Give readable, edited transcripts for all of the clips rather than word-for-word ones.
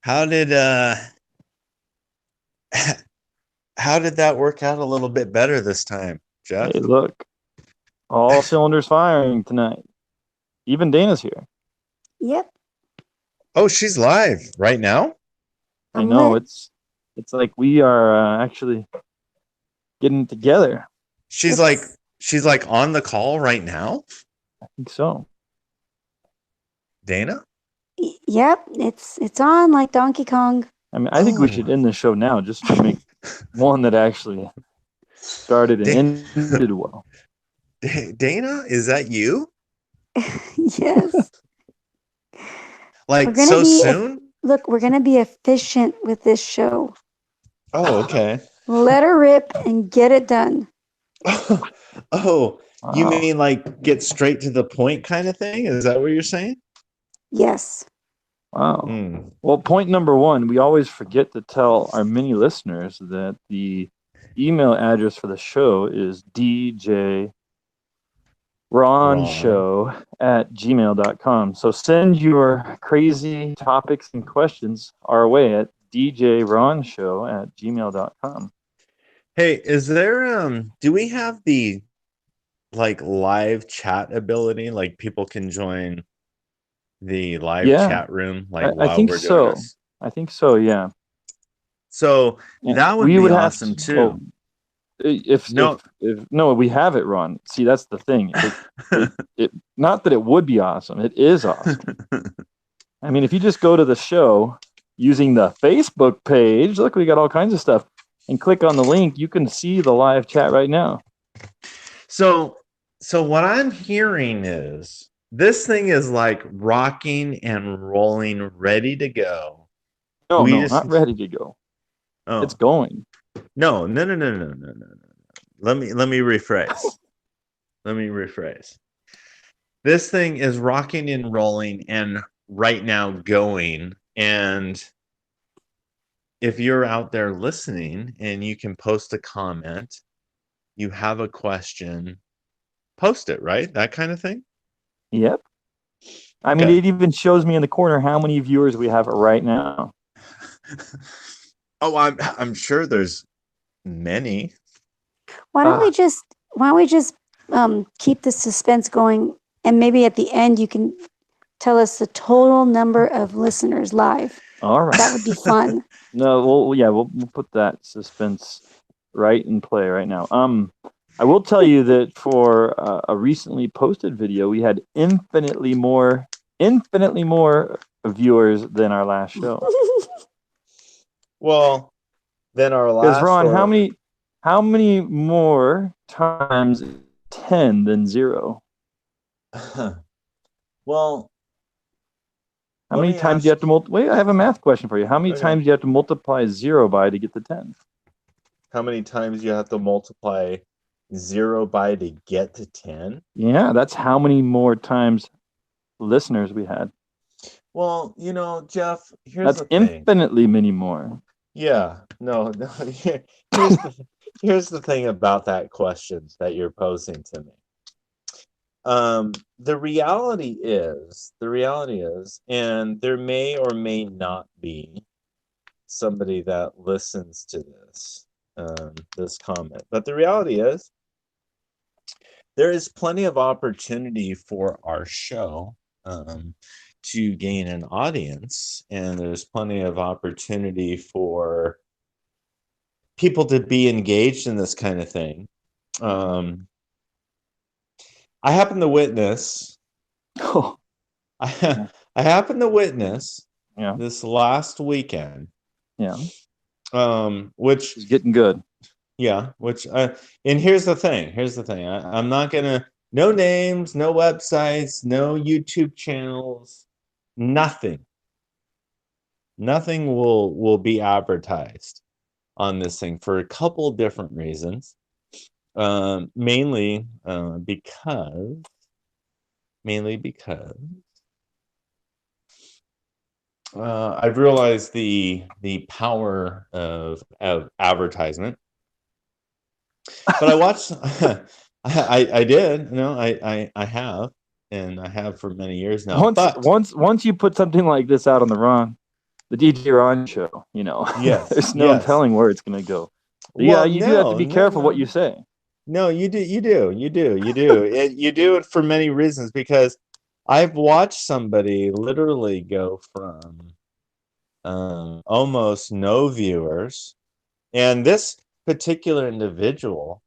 How did how did that work out a little bit better this time, Jeff? Hey, look, all cylinders firing tonight. Even Dana's here. Yep. Oh, she's live right now? I know it's like we are actually getting together. She's like on the call right now? I think so. Dana? Yep, it's on like Donkey Kong. I mean, I think we should end the show now just to make one that actually started and ended well. Dana, is that you? Yes. Like so soon? Look, we're gonna be efficient with this show. Oh, okay. Let her rip and get it done. Oh, wow. You mean like get straight to the point kind of thing? Is that what you're saying? Yes. Wow. Well, point number one, we always forget to tell our many listeners that the email address for the show is djronshow@gmail.com. So send your crazy topics and questions our way at djronshow@gmail.com. Hey, is there do we have the like live chat ability? Like people can join the live chat room like while I think we're so. doing this? I think so, yeah. So that would be awesome too. If we have it, Ron. See, that's the thing. It not that it would be awesome. It is awesome. I mean, if you just go to the show using the Facebook page, look, we got all kinds of stuff, and click on the link, you can see the live chat right now. So what I'm hearing is this thing is like rocking and rolling, ready to go. No, not ready to go. Oh. It's going. No. Let me rephrase. This thing is rocking and rolling and right now going. And if you're out there listening and you can post a comment, you have a question, post it, right? That kind of thing? Yep. I mean, it even shows me in the corner how many viewers we have right now. Oh, I'm sure there's many. Why don't we just keep the suspense going, and maybe at the end you can tell us the total number of listeners live. All right, that would be fun. No, we'll put that suspense right in play right now. I will tell you that for a recently posted video, we had infinitely more viewers than our last show. Well, then our last. Because Ron, how many more times 10 than 0? Well, how many times do you have to multiply? Wait, I have a math question for you. How many times do you have to multiply 0 by to get to 10? How many times you have to multiply 0 by to get to 10? Yeah, that's how many more times listeners we had. Well, Jeff, that's infinitely many more. Yeah, no. Here's the thing about that question that you're posing to me. The reality is, and there may or may not be somebody that listens to this comment, but the reality is there is plenty of opportunity for our show to gain an audience, and there's plenty of opportunity for people to be engaged in this kind of thing. I happen to witness. Oh, I happen to witness this last weekend. Yeah. Which is getting good. Yeah. Which and here's the thing. I'm not gonna. No names, no websites, no YouTube channels, nothing. Nothing will be advertised on this thing for a couple different reasons. Mainly because I've realized the power of advertisement. But I watched. I did. No, I have, and I have for many years now. Once you put something like this out on the DJ Ron show, Yes, there's no yes. telling where it's going to go. Well, you do have to be careful what you say. No, you do. You do. You do it for many reasons, because I've watched somebody literally go from almost no viewers, and this particular individual,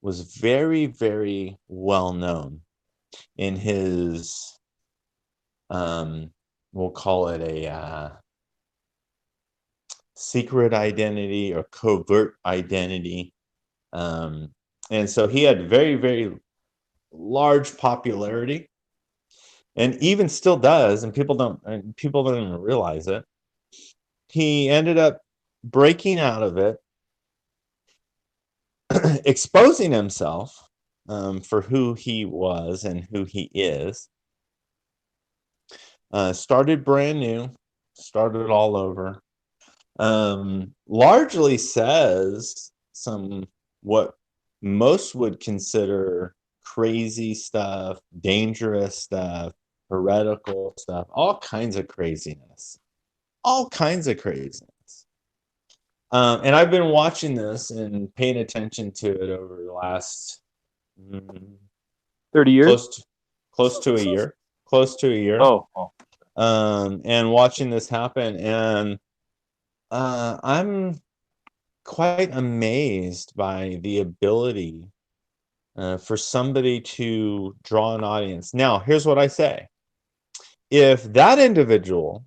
was very, very well known in his, we'll call it a secret identity or covert identity. And so he had very, very large popularity, and even still does, and people don't even realize it. He ended up breaking out of it, exposing himself for who he was and who he is. Started brand new, started all over. Largely says some what most would consider crazy stuff, dangerous stuff, heretical stuff, all kinds of craziness. And I've been watching this and paying attention to it over the last 30 years, close to a year. And watching this happen, and I'm quite amazed by the ability for somebody to draw an audience. Now, here's what I say: if that individual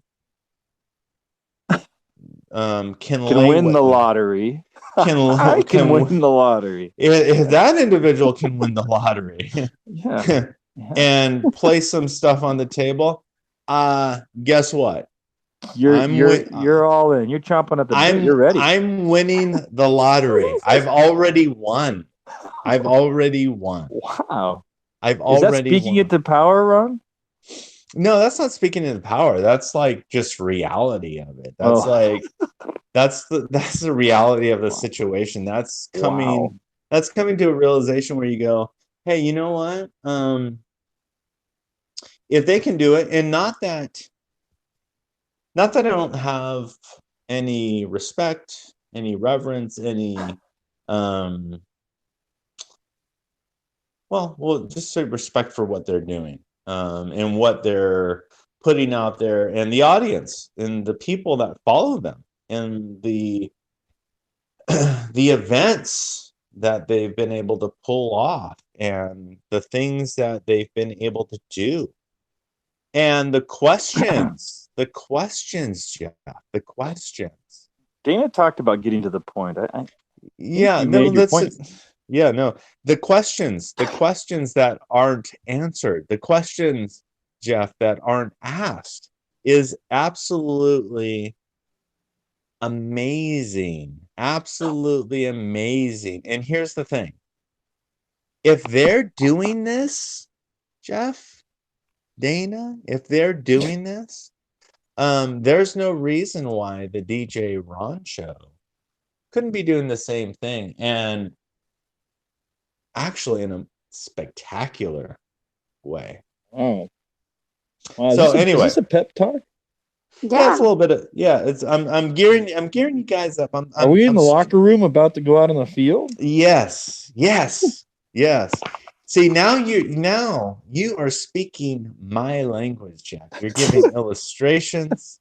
can win the lottery, can win the lottery. If that individual can win the lottery, yeah. and place some stuff on the table, guess what? You're all in. You're chomping at the bit. You're ready. I'm winning the lottery. I've already won. Wow. Is that speaking into power, Ron? No, that's not speaking into power. That's like just reality of it. That's that's the reality of the situation. That's coming to a realization where you go, hey, you know what? If they can do it, and not that I don't have any respect, any reverence, any well, just say respect for what they're doing, and what they're putting out there, and the audience, and the people that follow them, and the events that they've been able to pull off, and the things that they've been able to do, and the questions, Jeff, the questions. Dana talked about getting to the point. The questions that aren't answered, the questions, Jeff, that aren't asked, is absolutely amazing. Absolutely amazing. And here's the thing: if they're doing this, Jeff, Dana, if they're doing this, there's no reason why the DJ Ron show couldn't be doing the same thing, and actually in a spectacular way. Oh, wow. So anyway, is this a pep talk? Yeah, it's a little bit of It's I'm gearing you guys up. Are we in the locker room about to go out on the field? Yes. See, now you are speaking my language, Jack. You're giving illustrations.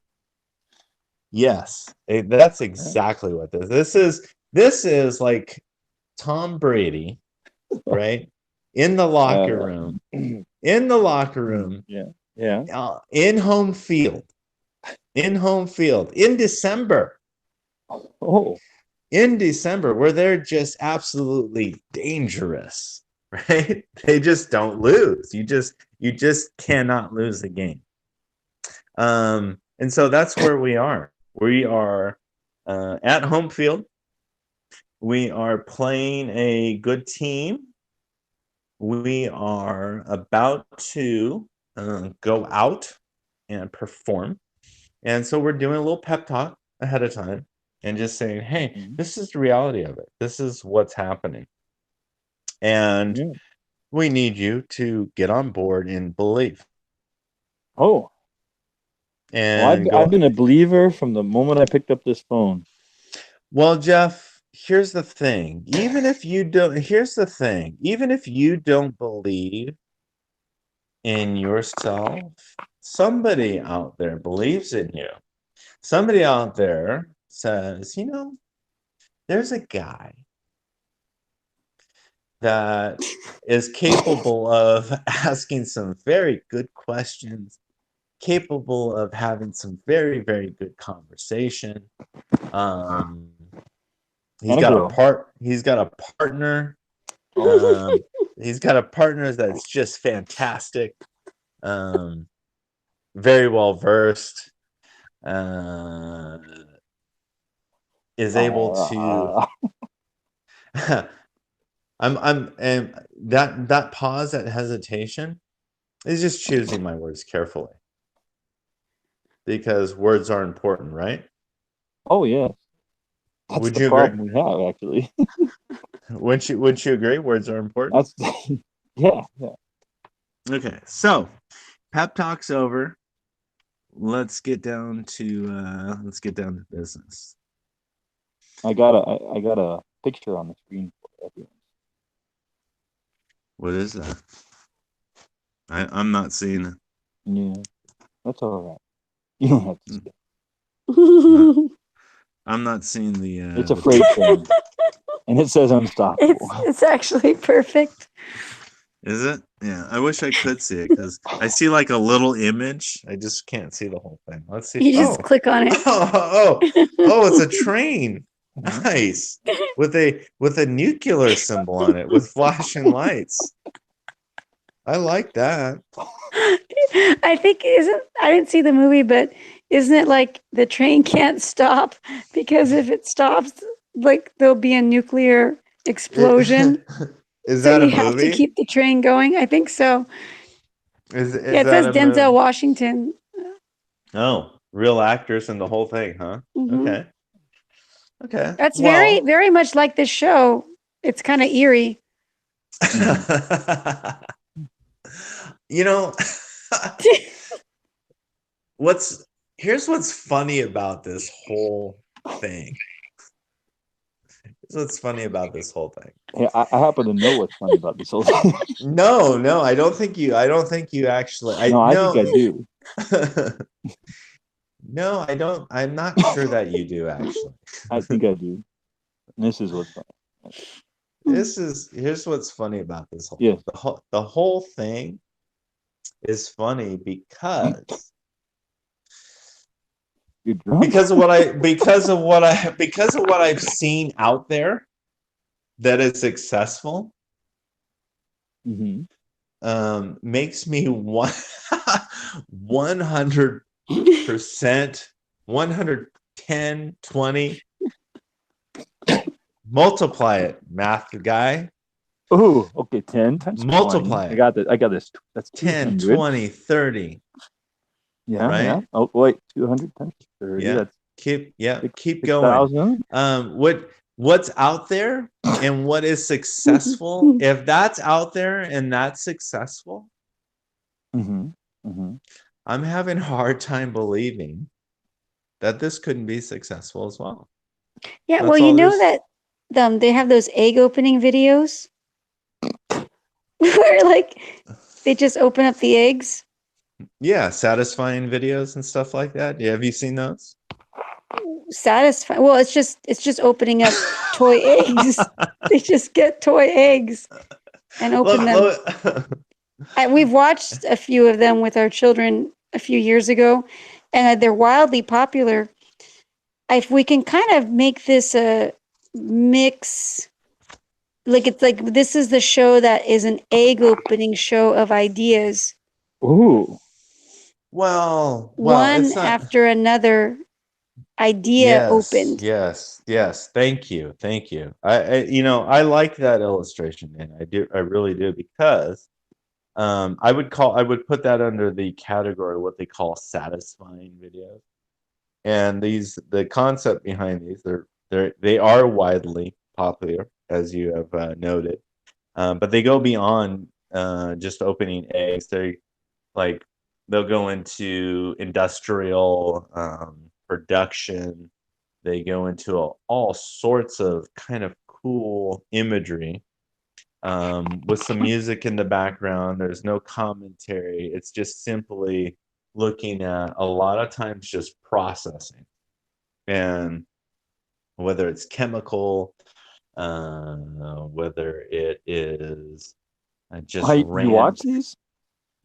Yes, that's exactly what this is. This is like Tom Brady, right? In the locker room. Yeah. In home field. In December. Oh. In December, where they're just absolutely dangerous, right? They just don't lose. You just cannot lose the game. And so that's where we are. We are at home field. We are playing a good team. we are about to go out and perform. And so we're doing a little pep talk ahead of time and just saying, hey, this is the reality of it. This is what's happening. And we need you to get on board and believe. Oh. And well, I've been a believer from the moment I picked up this phone. Well, Jeff, here's the thing. Even if you don't believe in yourself, somebody out there believes in you. Somebody out there says, there's a guy that is capable of asking some very good questions, capable of having some very, very good conversation. He's got a partner. He's got a partner that's just fantastic. Very well versed. Is able to and that pause, that hesitation is just choosing my words carefully. Because words are important, right? Oh yeah. That's would the you problem agree? We have actually. Wouldn't you agree? Words are important. That's yeah. Okay, so pep talk's over. Let's get down to business. I got a picture on the screen for everyone. What is that? I'm not seeing it. Yeah, that's all right. You don't have to see it. I'm not seeing the. It's a freight train, and it says unstoppable. It's actually perfect. Is it? Yeah, I wish I could see it because I see like a little image. I just can't see the whole thing. Let's see. You just click on it. Oh, it's a train. Nice. With a nuclear symbol on it with flashing lights. I like that. I think I didn't see the movie, but isn't it like the train can't stop because if it stops, like there'll be a nuclear explosion? Is that a movie? You have to keep the train going. I think so. Is it says Denzel Washington. Oh, real actors and the whole thing, huh? Okay. That's very, very much like this show. It's kind of eerie. Here's what's funny about this whole thing. Yeah, I happen to know what's funny about this whole thing. No, I don't think you actually. I think I do. No, I don't. I'm not sure that you do actually. I think I do. This is what's funny. Here's what's funny about this whole. Yes. The whole thing is funny because because of what I've seen out there that is successful. Makes me 100%, 110, 20. Multiply it, math guy. Oh, okay, 10 times multiply 20. I got this. That's 10, 20, 30. Yeah, right? Yeah. Oh, wait, 200 times 30. Yeah. That's keep 6, going. What's out there and what is successful? If that's out there and that's successful, I'm having a hard time believing that this couldn't be successful as well. Yeah, well, you know that they have those egg opening videos where like they just open up the eggs. Yeah, satisfying videos and stuff like that. Yeah, have you seen those? Satisfying. Well, it's just opening up toy eggs. They just get toy eggs and open them. We've watched a few of them with our children a few years ago, and they're wildly popular. If we can kind of make this a mix, like it's like this is the show that is an egg opening show of ideas. Ooh. Well, one after another. idea opened. Yes. Thank you. I like that illustration, and I really do, because I would put that under the category of what they call satisfying videos. And the concept behind these, they are widely popular, as you have noted, but they go beyond just opening eggs. They'll go into industrial production. They go into all sorts of kind of cool imagery with some music in the background. There's no commentary. It's just simply looking at, a lot of times, just processing, and whether it's chemical, whether it is just You watch these?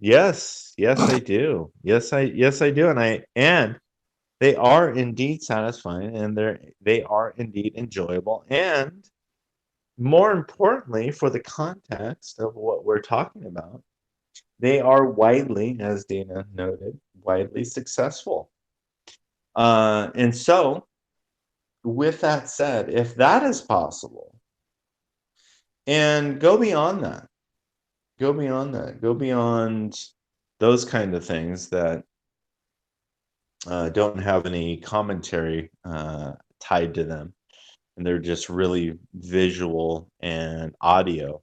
Yes, I do. Yes, I do, and they are indeed satisfying, and they are indeed enjoyable, and more importantly, for the context of what we're talking about, they are widely, as Dana noted, widely successful. And so, with that said, if that is possible, and go beyond those kind of things that don't have any commentary tied to them, and they're just really visual and audio,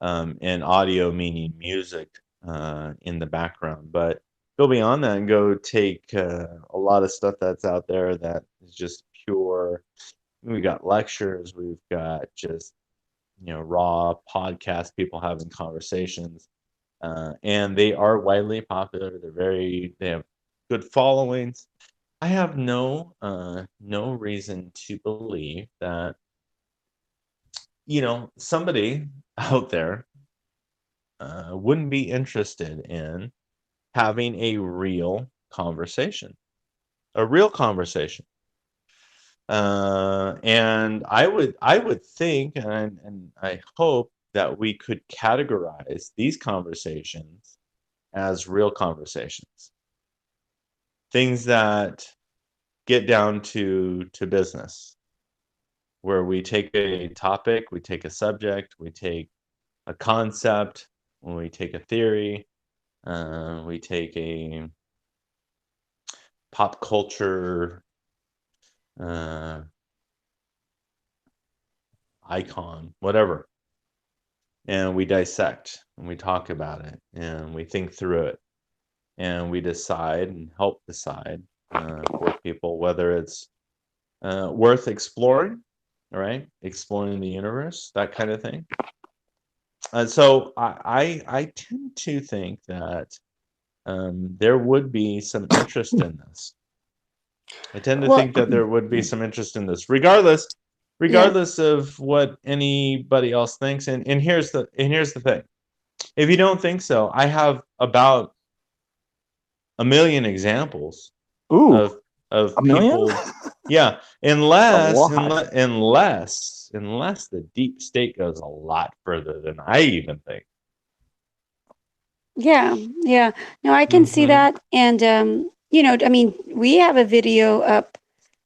meaning music in the background. But go beyond that and go take a lot of stuff that's out there that is just pure. We've got lectures, we've got just raw podcast, people having conversations, and they are widely popular. They have good followings. I have no reason to believe that somebody out there wouldn't be interested in having a real conversation. And I would think, and I hope, that we could categorize these conversations as real conversations. Things that get down to business, where we take a topic, we take a subject, we take a concept, we take a theory, we take a pop culture icon, whatever, and we dissect and we talk about it and we think through it and we decide and help decide for people whether it's worth exploring, right? Exploring the universe, that kind of thing. So I tend to think that there would be some interest in this. I tend to think that there would be some interest in this, regardless of what anybody else thinks. And here's the thing: if you don't think so, I have about 1 million examples of people. Yeah, unless the deep state goes a lot further than I even think. Yeah. No, I can see that. And, I mean, we have a video up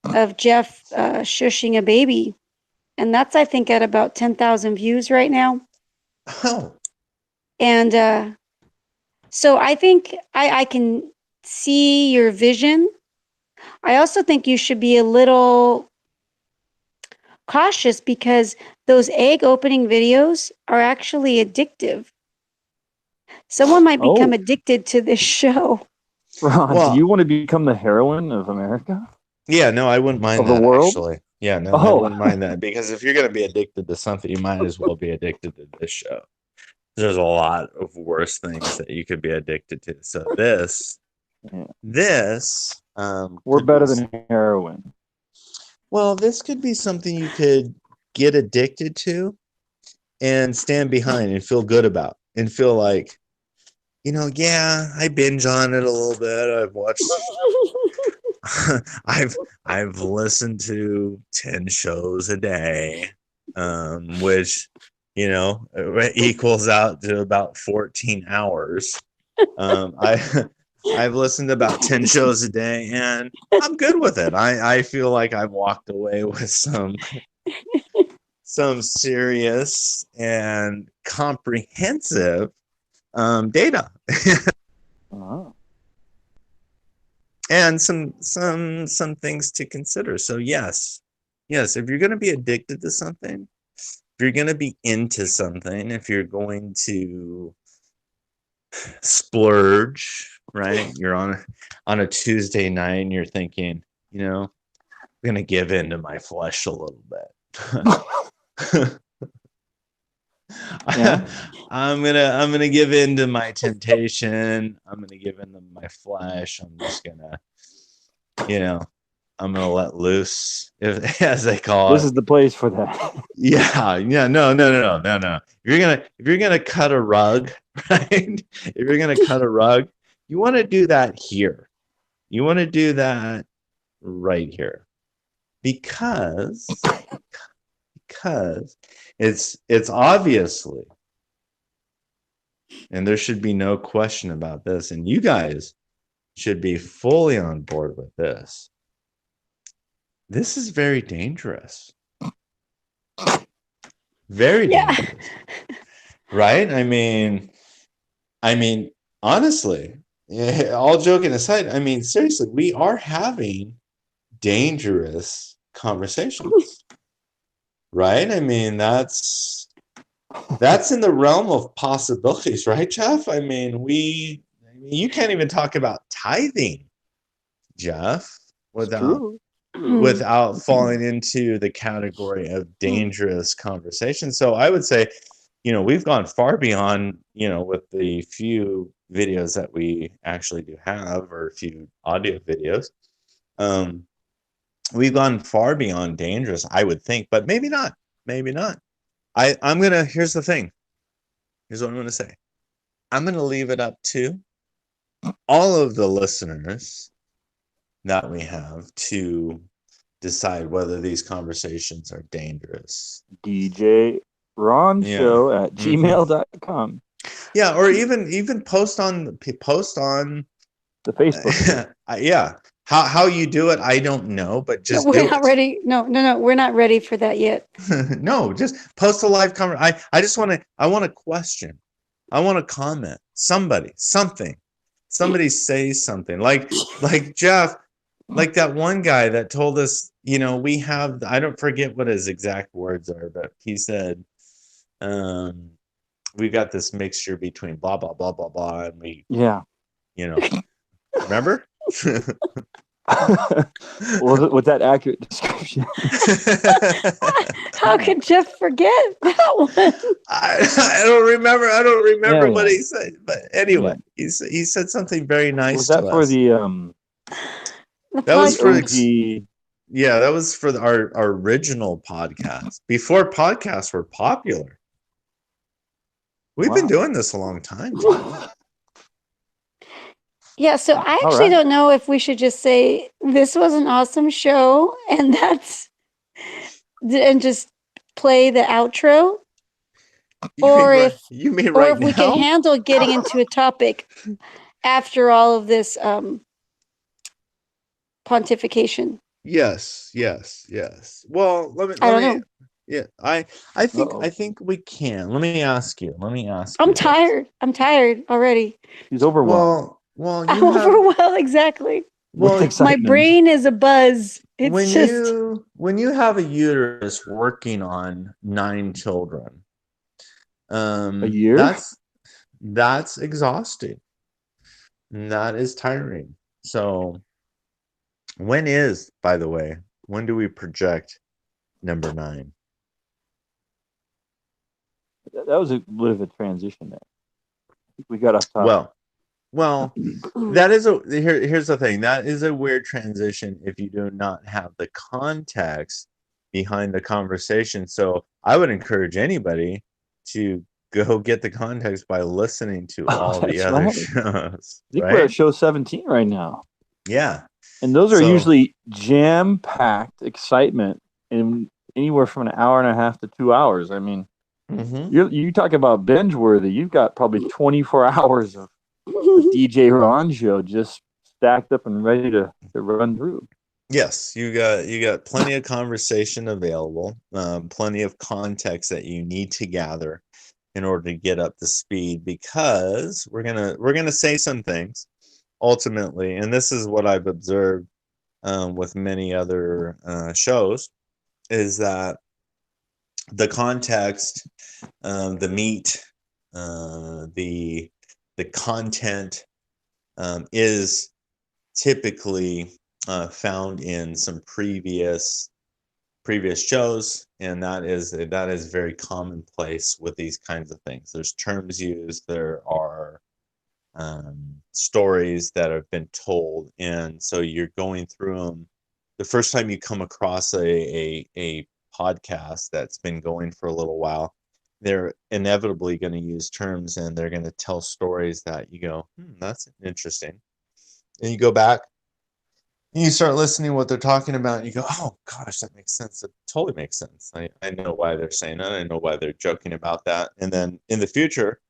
of Jeff shushing a baby. And that's, I think, at about 10,000 views right now. Oh. And so I think I can see your vision. I also think you should be a little cautious, because those egg opening videos are actually addictive. Someone might become addicted to this show. Ron, do you want to become the heroine of America? Yeah, no, I wouldn't mind that, actually. Yeah, no, I wouldn't mind that, because if you're going to be addicted to something, you might as well be addicted to this show. There's a lot of worse things that you could be addicted to. So we're better than heroin. Well, this could be something you could get addicted to and stand behind and feel good about, and feel like, yeah, I binge on it a little bit. I've watched I've listened to 10 shows a day, which equals out to about 14 hours. I've listened to about 10 shows a day, and I'm good with it. I feel like I've walked away with some serious and comprehensive data. And some things to consider. So yes, if you're going to be addicted to something, if you're going to be into something, if you're going to splurge, right? You're on a Tuesday night and you're thinking, I'm going to give in to my flesh a little bit. Yeah. I'm gonna give in to my temptation. I'm gonna give in to my flesh. I'm just gonna, I'm gonna let loose, as they call it. This is the place for that. Yeah. No. If you're gonna cut a rug, right? If you're gonna cut a rug, you want to do that here. You want to do that right here, because it's obviously, and there should be no question about this, and you guys should be fully on board with this. This is very dangerous. Very dangerous. Right? I mean, honestly, all joking aside, seriously, we are having dangerous conversations. Right? That's in the realm of possibilities, right, Jeff? You can't even talk about tithing, Jeff, without falling into the category of dangerous conversation. So I would say, we've gone far beyond, with the few videos that we actually do have, or a few audio videos. We've gone far beyond dangerous, I would think, but maybe not. Here's the thing. Here's what I'm going to say. I'm going to leave it up to all of the listeners that we have to decide whether these conversations are dangerous. DJ Ron Show at gmail.com. Yeah, or even post on the Facebook. Yeah. How you do it, I don't know, but just we're not ready. No, we're not ready for that yet. No, just post a live comment. I want to question. I want to comment. Somebody say something. Like Jeff, like that one guy that told us, we have, I don't forget what his exact words are, but he said, we got this mixture between blah blah blah blah blah, and we remember? With that accurate description. How could Jeff forget that one? I don't remember what he said, but anyway, he said something very nice. Was that for the that was for that was for our original podcast, before podcasts were popular. We've been doing this a long time. Yeah, so I actually don't know if we should just say this was an awesome show and just play the outro, if we can handle getting into a topic after all of this pontification. Yes. Well, let me. Yeah, I think we can. Let me ask you. I'm tired already. He's overwhelmed. Well, I'm overwhelmed, exactly. Well, my brain is a buzz. When you have a uterus working on 9 children, a year, that's exhausting. That is tiring. So, when do we project number 9? That was a bit of a transition there. We got off topic. Well, that is here's the thing. That is a weird transition if you do not have the context behind the conversation. So I would encourage anybody to go get the context by listening to all the other shows. I think we're at show 17 right now. Yeah. And those are usually jam-packed excitement in anywhere from an hour and a half to 2 hours. I mean, you talk about binge-worthy. You've got probably 24 hours of the DJ Ron show just stacked up and ready to run through. Yes, you got plenty of conversation available, plenty of context that you need to gather in order to get up to speed, because we're gonna say some things ultimately, and this is what I've observed with many other shows, is that the context, the meat, the content is typically found in some previous shows, and that is very commonplace with these kinds of things. There's terms used, there are stories that have been told, and so you're going through them. The first time you come across a podcast that's been going for a little while, they're inevitably going to use terms, and they're going to tell stories that you go, that's interesting. And you go back and you start listening to what they're talking about, and you go, oh gosh, that makes sense. It totally makes sense. I know why they're saying that. I know why they're joking about that. And then in the future,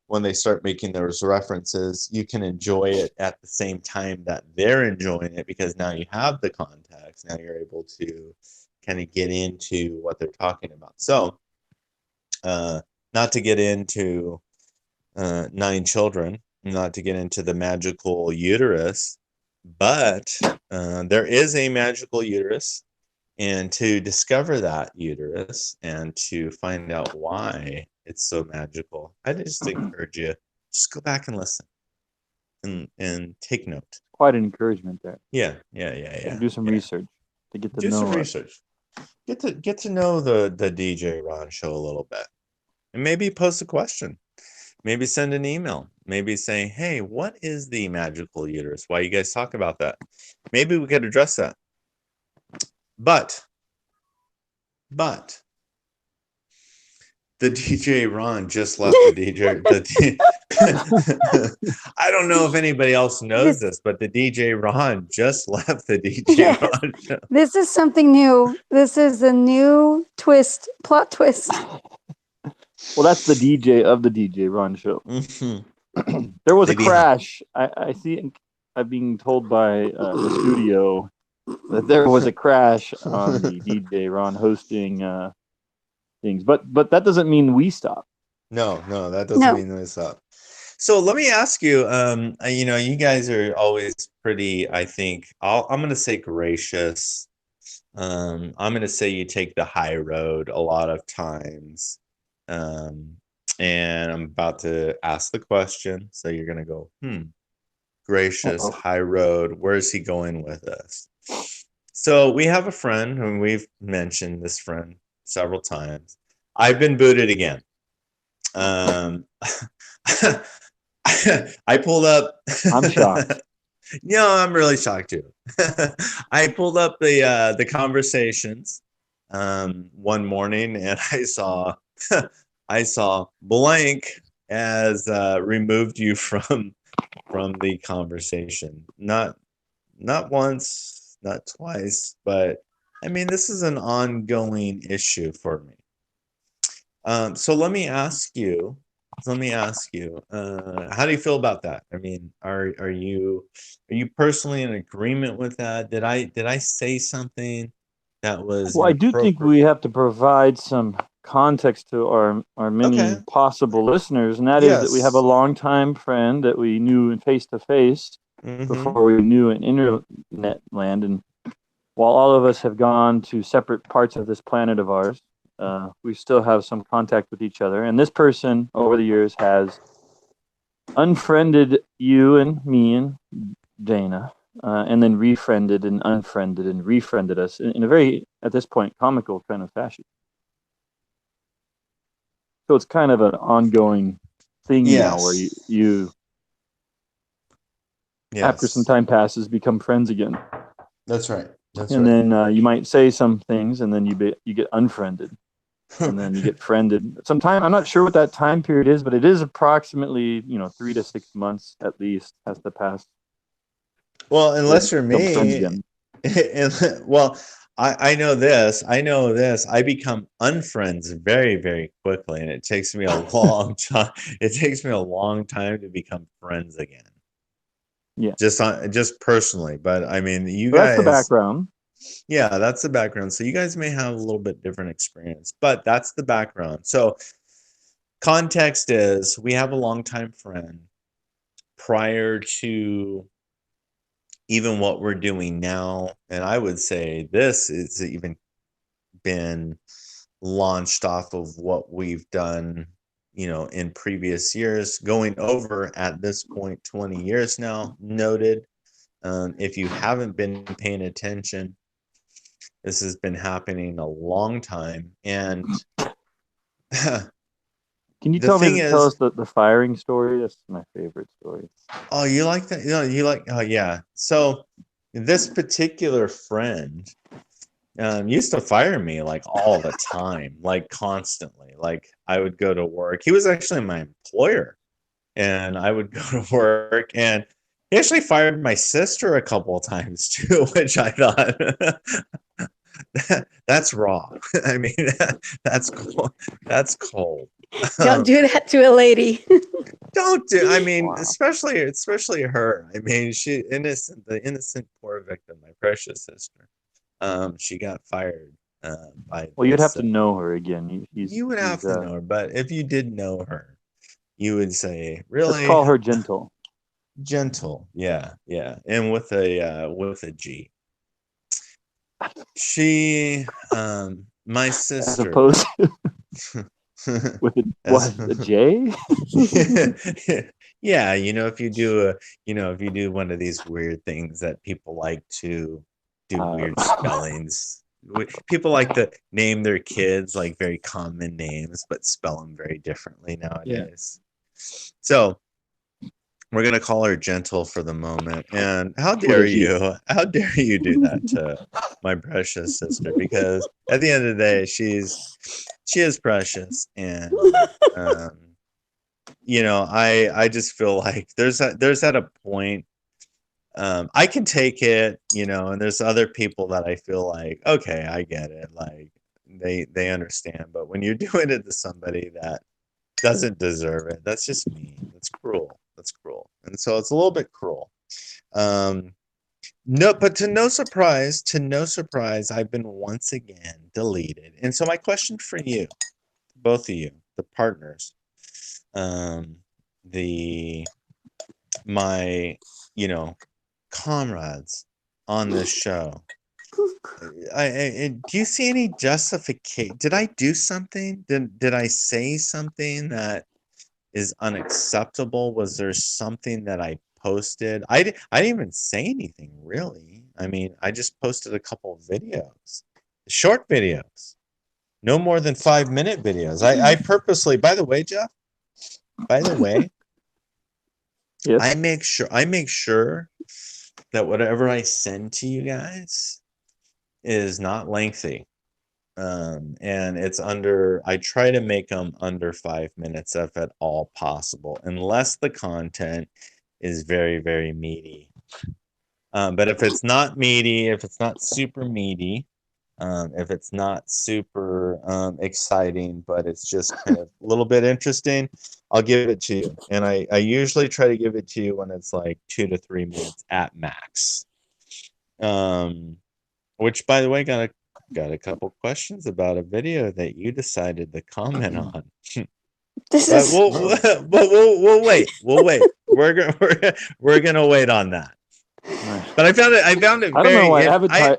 when they start making those references, you can enjoy it at the same time that they're enjoying it, because now you have the context. Now you're able to kind of get into what they're talking about. So, not to get into 9 children, not to get into the magical uterus, but there is a magical uterus, and to discover that uterus and to find out why it's so magical, I just encourage you, just go back and listen and take note. Quite an encouragement there. Yeah. Do some research to get to know. Do some research. Get to know the DJ Ron show a little bit, and maybe post a question. Maybe send an email. Maybe say, hey, what is the magical uterus? Why you guys talk about that? Maybe we could address that. But the DJ Ron just left the DJ. I don't know if anybody else knows this, but the DJ Ron just left the DJ Ron show. This is something new. This is a new plot twist. Well, that's the DJ of the DJ Ron show. Mm-hmm. There was a crash. I see. I'm being told by the studio that there was a crash on the DJ Ron hosting things, but that doesn't mean we stop. No, that doesn't mean we stop. So let me ask you. You guys are always pretty. I think I'm going to say gracious. I'm going to say you take the high road a lot of times. And I'm about to ask the question, so you're gonna go, gracious, high road. Where's he going with this? So we have a friend whom we've mentioned this friend several times. I've been booted again. I pulled up. I'm shocked. No, I'm really shocked too. I pulled up the conversations one morning, and I saw blank as removed you from the conversation. Not once, not twice, but I mean, this is an ongoing issue for me. So let me ask you, how do you feel about that? I mean, are you personally in agreement with that? Did I say something that was Well, I do think we have to provide some context to our many possible listeners, and that is that we have a longtime friend that we knew face to face before we knew in internet land, and while all of us have gone to separate parts of this planet of ours, we still have some contact with each other. And this person over the years has unfriended you and me and Dana, and then refriended and unfriended and refriended us in a very, at this point, comical kind of fashion. So it's kind of an ongoing thing now, where you after some time passes, become friends again. That's right. Then you might say some things, and then you get unfriended, and then you get friended. Sometime, I'm not sure what that time period is, but it is approximately 3 to 6 months at least has to pass. Well, unless you're me, well, I know this. I become unfriends very, very quickly, and it takes me a long time. It takes me a long time to become friends again. Yeah. Just personally, but I mean, you That's guys. the background. Yeah, that's the background. So you guys may have a little bit different experience, but that's the background. So context is we have a longtime friend prior to even what we're doing now, and I would say this is even been launched off of what we've done, in previous years, going over at this point 20 years now. Noted. If you haven't been paying attention, this has been happening a long time, and Can you the tell thing tell is, us the firing story? That's my favorite story. oh, you like that? You like, oh yeah. So this particular friend used to fire me like all the time, like constantly. Like I would go to work. He was actually my employer, and I would go to work, and he actually fired my sister a couple of times too, which I thought that's raw. I mean, that's cool. That's cold. Don't do that to a lady. Don't do. I mean, Wow. especially her. I mean, the innocent poor victim, my precious sister. She got fired by Well, you'd have this. to know her again. You would have to know her, but if you did know her, you would say, let's really call her Gentle. gentle. Yeah, and with a G. She, my As sister. opposed with a J? Yeah, if you do one of these weird things that people like to do, weird spellings. People like to name their kids like very common names, but spell them very differently nowadays. So we're gonna call her Gentle for the moment. And how dare you? How dare you do that to my precious sister? Because at the end of the day, she is precious, and I just feel like there's at a point, I can take it, and there's other people that I feel like, okay, I get it, like they understand, but when you're doing it to somebody that doesn't deserve it, that's just mean. That's cruel. And so it's a little bit cruel. No, but to no surprise, I've been once again deleted. And so my question for you, both of you, the partners, um, my, comrades on this show, do you see any justification? Did I do something? Did I say something that is unacceptable? Was there something that I posted? I didn't even say anything really. I mean, I just posted a couple of videos, short videos, no more than 5-minute videos. I purposely, by the way, Jeff, Yes. I make sure that whatever I send to you guys is not lengthy. And I try to make them under 5 minutes if at all possible, unless the content is very, very meaty. But if it's not meaty, if it's not super meaty, if it's not super exciting, but it's just kind of a little bit interesting, I'll give it to you. And I usually try to give it to you when it's like 2 to 3 minutes at max. Which, by the way, got a couple questions about a video that you decided to comment on. But we'll wait. We're gonna wait on that. But I found it. I don't know why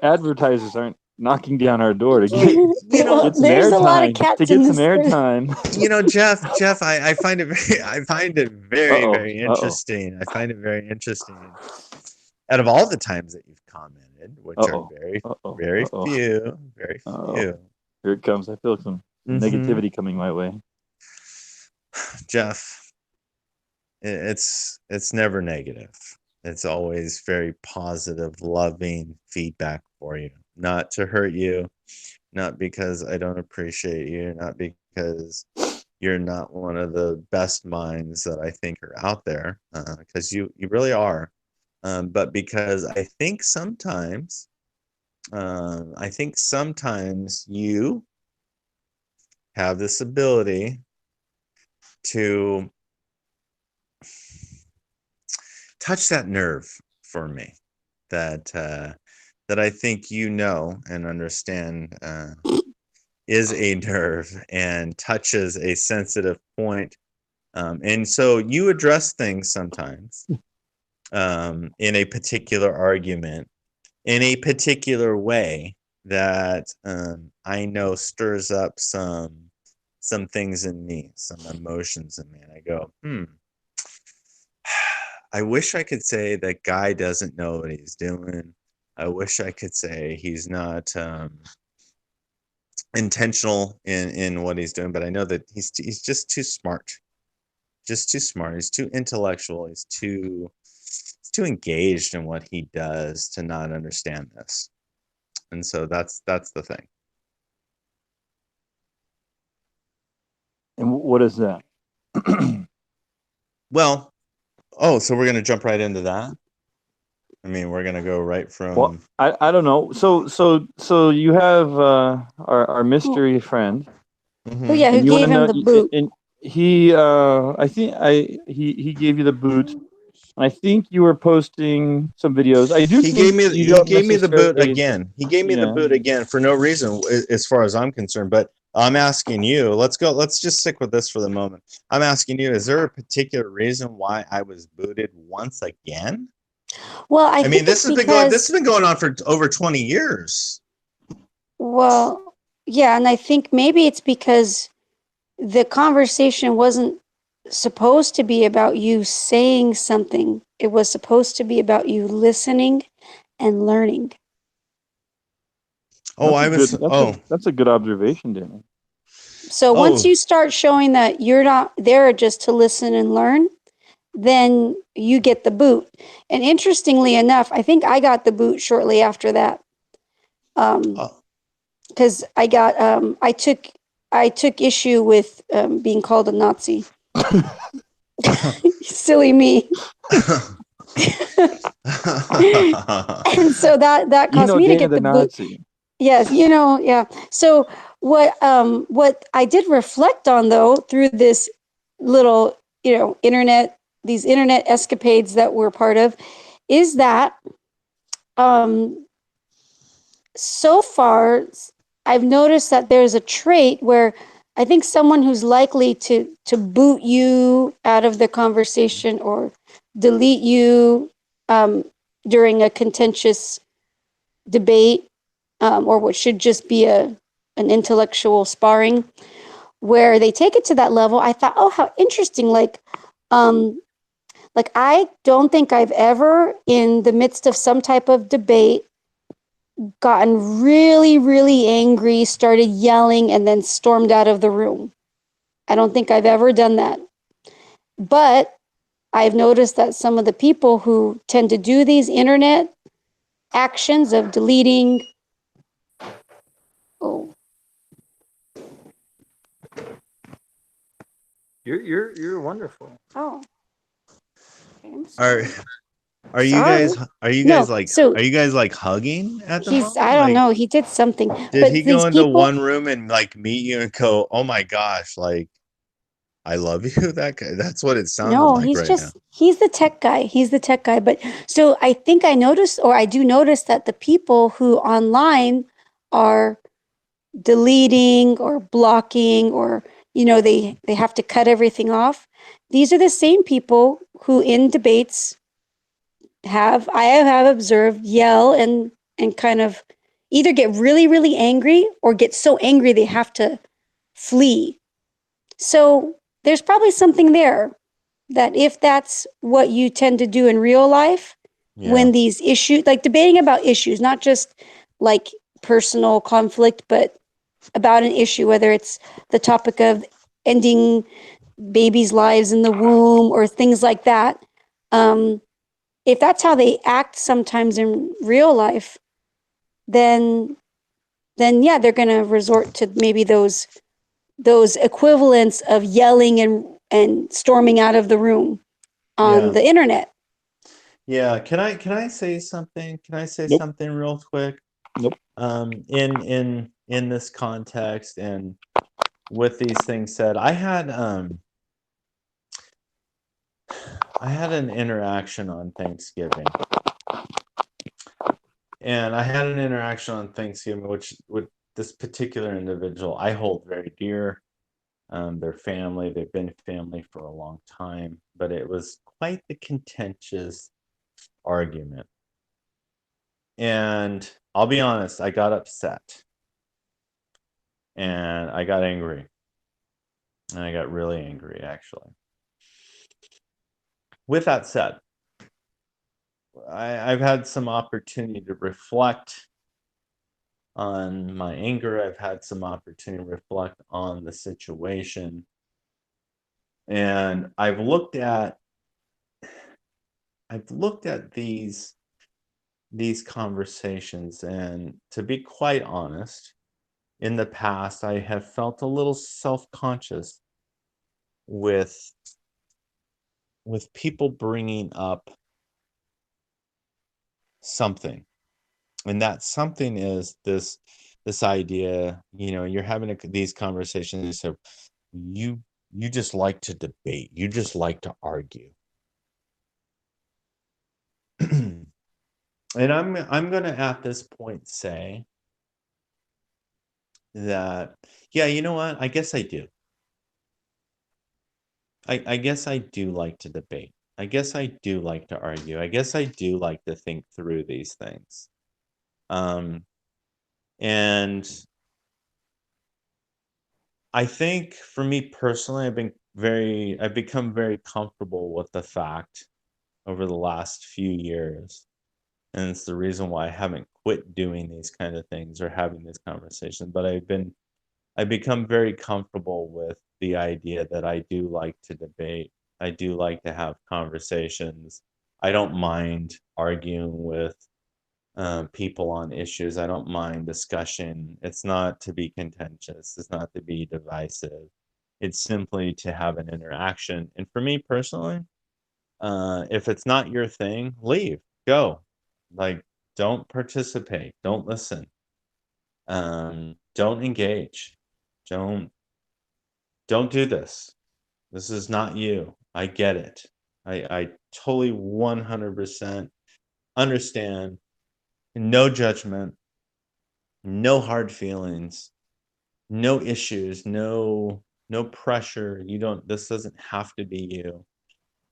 advertisers aren't knocking down our door to get, there's a lot of cats to get some airtime. Jeff, I find it very, very interesting. I find it very interesting. Out of all the times that you've commented, which are very few. Here it comes. I feel some negativity coming my way. Jeff, it's never negative. It's always very positive, loving feedback for you. Not to hurt you, not because I don't appreciate you, not because you're not one of the best minds that I think are out there, because you really are. But because I think sometimes you have this ability to touch that nerve for me that I think and understand is a nerve and touches a sensitive point. And so you address things sometimes in a particular argument, in a particular way that I know stirs up some things in me, some emotions in me. And I go, I wish I could say that guy doesn't know what he's doing. I wish I could say he's not intentional in what he's doing, but I know that he's just too smart. Just too smart. He's too intellectual. He's too engaged in what he does to not understand this. And so that's the thing. And what is that? Well, so we're gonna jump right into that. I mean, we're gonna go right from. Well, I don't know. So you have our mystery friend. Oh yeah, who gave him the boot? And he, I think he gave you the boot. I think you were posting some videos. I do. He gave me the boot again. He gave me the boot again for no reason, as far as I'm concerned. But I'm asking you. Let's just stick with this for the moment. I'm asking you: is there a particular reason why I was booted once again? Well, I mean, this has been going on for over 20 years. Well, yeah, and I think maybe it's because the conversation wasn't supposed to be about you saying something. It was supposed to be about you listening and learning. That's a good observation, Danny. So once you start showing that you're not there just to listen and learn, then you get the boot. And interestingly enough, I think I got the boot shortly after that. Because I got I took issue with being called a Nazi. Silly me. And so that caused me to get the Nazi. boot. Yes, yeah. So what I did reflect on though through this little, these internet escapades that we're part of, is that so far I've noticed that there's a trait where I think someone who's likely to boot you out of the conversation or delete you during a contentious debate, or what should just be an intellectual sparring, where they take it to that level. I thought, oh, how interesting! Like I don't think I've ever, in the midst of some type of debate, gotten really, really angry, started yelling, and then stormed out of the room. I don't think I've ever done that. But I've noticed that some of the people who tend to do these internet actions of deleting. Oh. You're wonderful. Oh. Are you guys like hugging at the moment? I don't know. He did something. Did he go into one room and like meet you and go, "Oh my gosh, like I love you"? That's what it sounded like. No, he's the tech guy. He's the tech guy. But so I think I do notice that the people who online are deleting or blocking, or they have to cut everything off. These are the same people who in debates I have observed yell and kind of either get really, really angry or get so angry they have to flee. So there's probably something there that if that's what you tend to do in real life, when these issues, like debating about issues, not just like personal conflict, but about an issue, whether it's the topic of ending babies' lives in the womb or things like that, if that's how they act sometimes in real life, then yeah, they're going to resort to maybe those equivalents of yelling and storming out of the room on the internet. Yeah. Can I say something? Can I say something real quick? Nope. In this context and with these things said, I had I had an interaction on Thanksgiving. And I had an interaction on Thanksgiving, which with this particular individual I hold very dear. Their family, they've been family for a long time, but it was quite the contentious argument. And I'll be honest, I got upset. And I got angry. And I got really angry, actually. With that said, I've had some opportunity to reflect on my anger. I've had some opportunity to reflect on the situation. And I've looked at these conversations, and to be quite honest, in the past I have felt a little self-conscious with people bringing up something. And that something is this idea, you're having these conversations, you say, you just like to debate, you just like to argue. And I'm going to at this point say that, yeah, you know what? I guess I do. I guess I do like to debate. I guess I do like to argue. I guess I do like to think through these things. And I think for me personally, I've become very comfortable with the fact over the last few years. And it's the reason why I haven't quit doing these kind of things or having these conversations. But I've become very comfortable with the idea that I do like to debate. I do like to have conversations. I don't mind arguing with people on issues. I don't mind discussion. It's not to be contentious. It's not to be divisive. It's simply to have an interaction. And for me personally, if it's not your thing, leave, go. Like, don't participate. Don't listen. Don't engage. Don't do this. This is not you. I get it. I totally 100% understand. No judgment, no hard feelings, no issues, no pressure. This doesn't have to be you.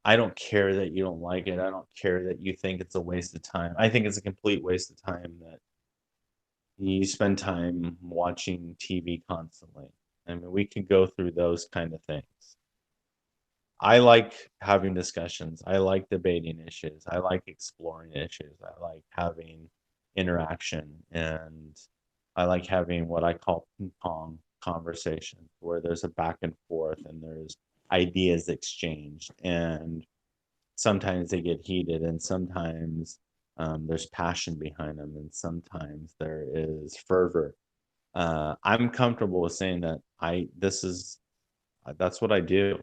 I don't care that you don't like it. I don't care that you think it's a waste of time. I think it's a complete waste of time that you spend time watching TV constantly. I mean, we can go through those kind of things. I like having discussions. I like debating issues. I like exploring issues. I like having interaction, and I like having what I call ping pong conversations where there's a back and forth and there's ideas exchanged, and sometimes they get heated, and sometimes there's passion behind them, and sometimes there is fervor. I'm comfortable with saying that that's what I do.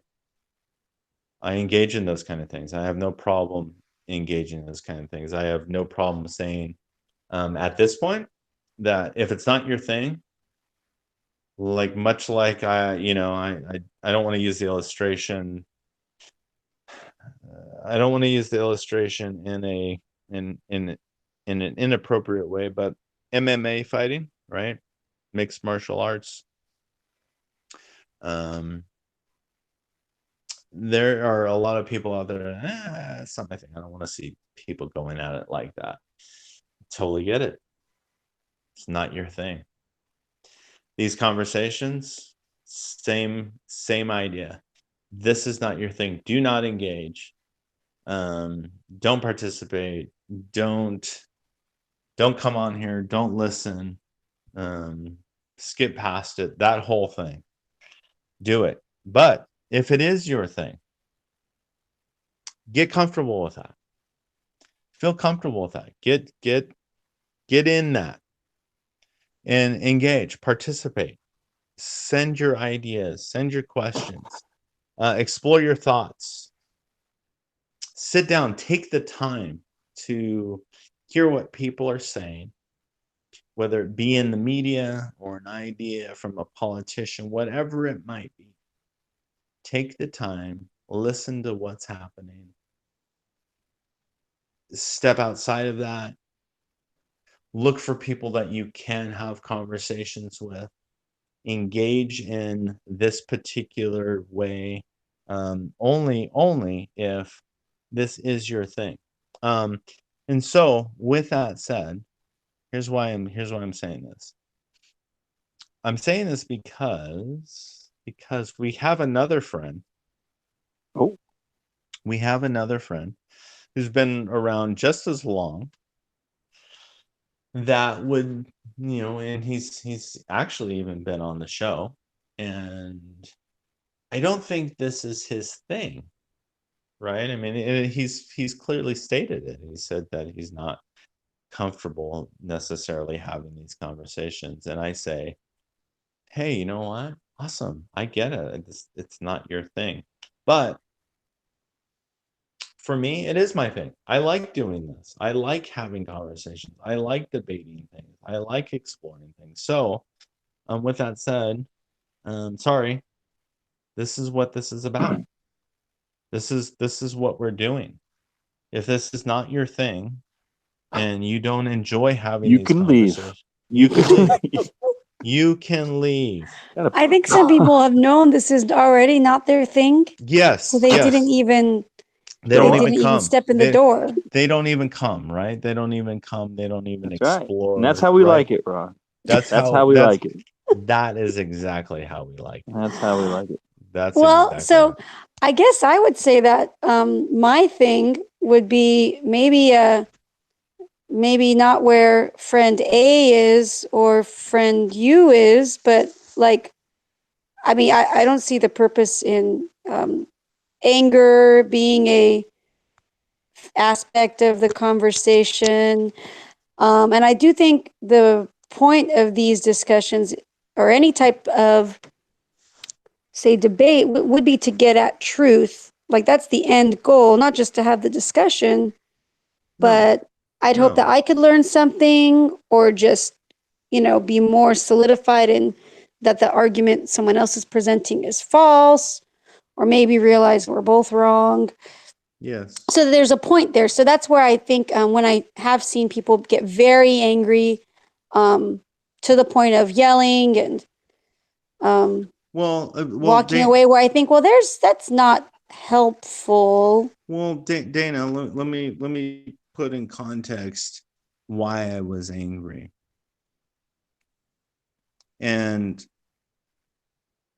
I engage in those kind of things. I have no problem engaging in those kind of things. I have no problem saying at this point that if it's not your thing, like much like I don't want to use the illustration. I don't want to use the illustration in an inappropriate way, but MMA fighting, right? Mixed martial arts. There are a lot of people out there, it's not my thing. I don't want to see people going at it like that. Totally get it. It's not your thing. These conversations, same idea. This is not your thing. Do not engage. Don't participate. Don't come on here. Don't listen. Skip past it. That whole thing. Do it. But if it is your thing, get comfortable with that. Feel comfortable with that. Get in that and engage, participate, send your ideas, send your questions, explore your thoughts, sit down, take the time to hear what people are saying, whether it be in the media or an idea from a politician, whatever it might be. Take the time, listen to what's happening, step outside of that. Look for people that you can have conversations with. Engage in this particular way, only if this is your thing. And so, with that said, here's why I'm saying this. I'm saying this because we have another friend. Oh, we have another friend who's been around just as long. That would, and he's actually even been on the show, and I don't think this is his thing, right? I mean, he's clearly stated it. He said that he's not comfortable necessarily having these conversations, and I say, hey, you know what? Awesome, I get it. It's not your thing, but for me, it is my thing. I like doing this. I like having conversations. I like debating things. I like exploring things. So, with that said, sorry, this is what this is about. This is what we're doing. If this is not your thing and you don't enjoy having you these can leave. conversations, you can leave. You can leave. I think some people have known this is already not their thing. Yes. So they didn't even they don't even come. Step in the door. They don't even come, right? They don't even come. They don't even explore. Right. And that's how we like it, Ron. That's how we like it. That is exactly how we like it. That's how we like it. That's well, exactly so I guess I would say that my thing would be maybe not where friend A is or friend U is, but like, I mean, I don't see the purpose in anger being a aspect of the conversation. And I do think the point of these discussions or any type of, say, debate would be to get at truth. Like that's the end goal, not just to have the discussion, but I'd hope that I could learn something or just, be more solidified in that the argument someone else is presenting is false, or maybe realize we're both wrong. Yes. So there's a point there. So that's where I think when I have seen people get very angry to the point of yelling and walking away, where I think, well, that's not helpful. Well, Dana, let me put in context why I was angry. And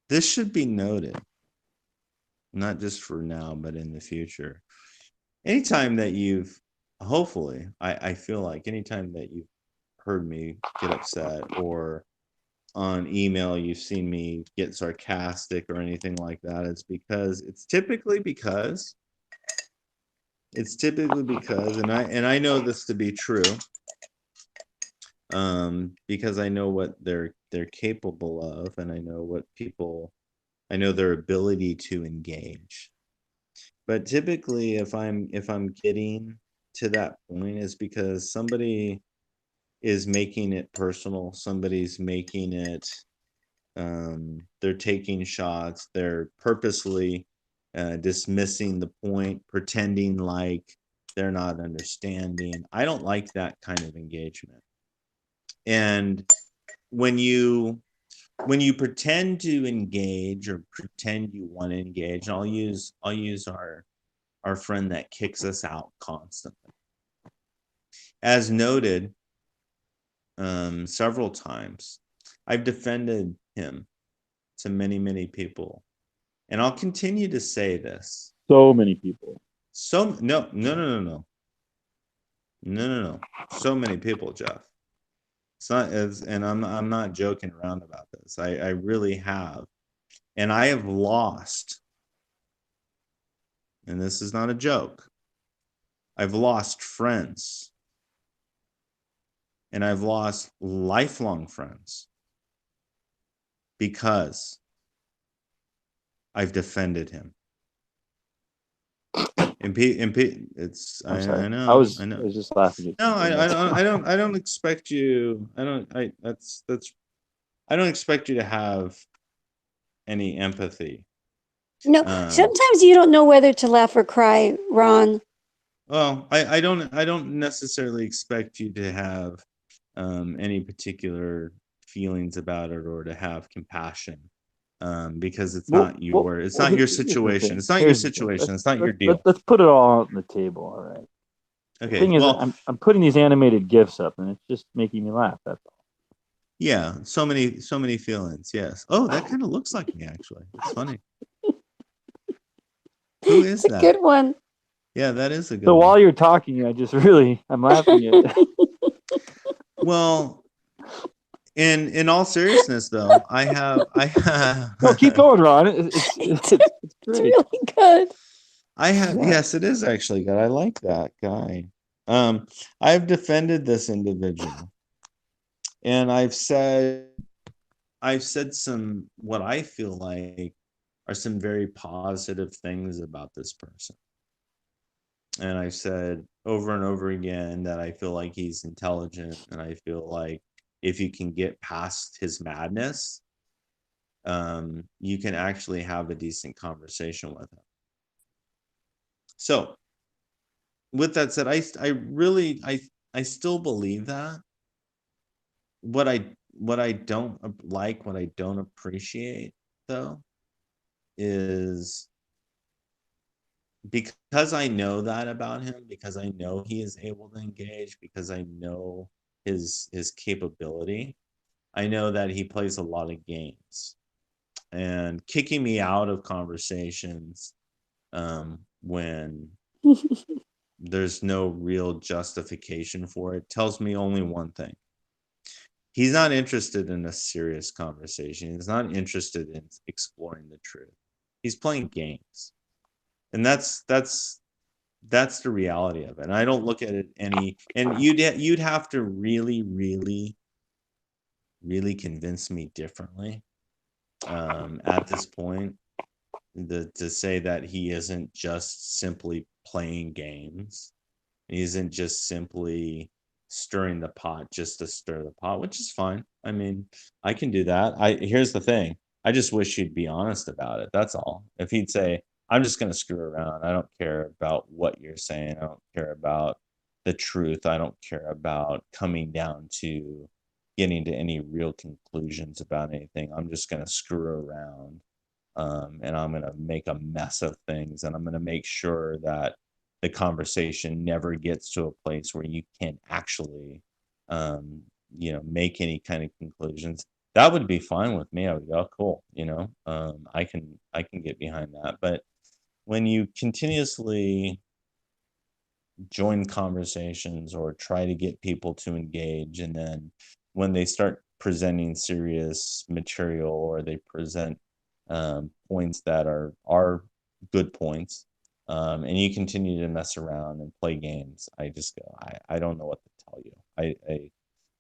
this should be noted, not just for now, but in the future. Anytime that hopefully, I feel like anytime that you've heard me get upset or on email you've seen me get sarcastic or anything like that, it's typically because, and I know this to be true, because I know what they're capable of, and I know their ability to engage. But typically, if I'm getting to that point, is because somebody is making it personal. Somebody's making it. They're taking shots. They're purposely dismissing the point, pretending like they're not understanding. I don't like that kind of engagement. And when you pretend to engage or pretend you want to engage, and I'll use our friend that kicks us out constantly, as noted several times, I've defended him to many people, and I'll continue to say this. So many people. No. So many people, Jeff. It's not as, and I'm not joking around about this. I really have, and I have lost, and this is not a joke. I've lost friends, and I've lost lifelong friends because I've defended him. It's I know. I was just laughing. No, I don't expect you. I don't expect you to have any empathy. No, sometimes you don't know whether to laugh or cry, Ron. Well, I don't necessarily expect you to have any particular feelings about it or to have compassion, because it's not your situation. It's not your situation. It's not your deal. Let's put it all on the table. All right. Okay. The thing is, I'm putting these animated GIFs up, and it's just making me laugh. That's all. Yeah, so many feelings. Yes. Oh, that kind of looks like me, actually. It's funny. Who is that? Good one. Yeah, that is a good So one. while you're talking, I'm laughing at. Well, in all seriousness, though, I have No, keep going, Ron. It's great. It's really good. Yes, it is actually good. I like that guy. I've defended this individual, and I've said some what I feel like are some very positive things about this person. And I've said over and over again that I feel like he's intelligent, and I feel like if you can get past his madness, you can actually have a decent conversation with him. So with that said, I still believe that. What I don't like, what I don't appreciate, though, is because I know that about him, because I know he is able to engage, because I know his capability, I know that he plays a lot of games, and kicking me out of conversations when there's no real justification for it tells me only one thing. He's not interested in a serious conversation. He's not interested in exploring the truth. He's playing games. And that's the reality of it. And I don't look at it and you'd have to really convince me differently at this point to say that he isn't just simply playing games. He isn't just simply stirring the pot just to stir the pot, which is fine. I mean, I can do that. Here's the thing. I just wish he'd be honest about it. That's all. If he'd say, I'm just going to screw around. I don't care about what you're saying. I don't care about the truth. I don't care about coming down to getting to any real conclusions about anything. I'm just going to screw around. And I'm going to make a mess of things. And I'm going to make sure that the conversation never gets to a place where you can actually, make any kind of conclusions. That would be fine with me. I would go, cool, I can get behind that. But when you continuously join conversations or try to get people to engage, and then when they start presenting serious material or they present points that are good points, and you continue to mess around and play games, I just go, I don't know what to tell you.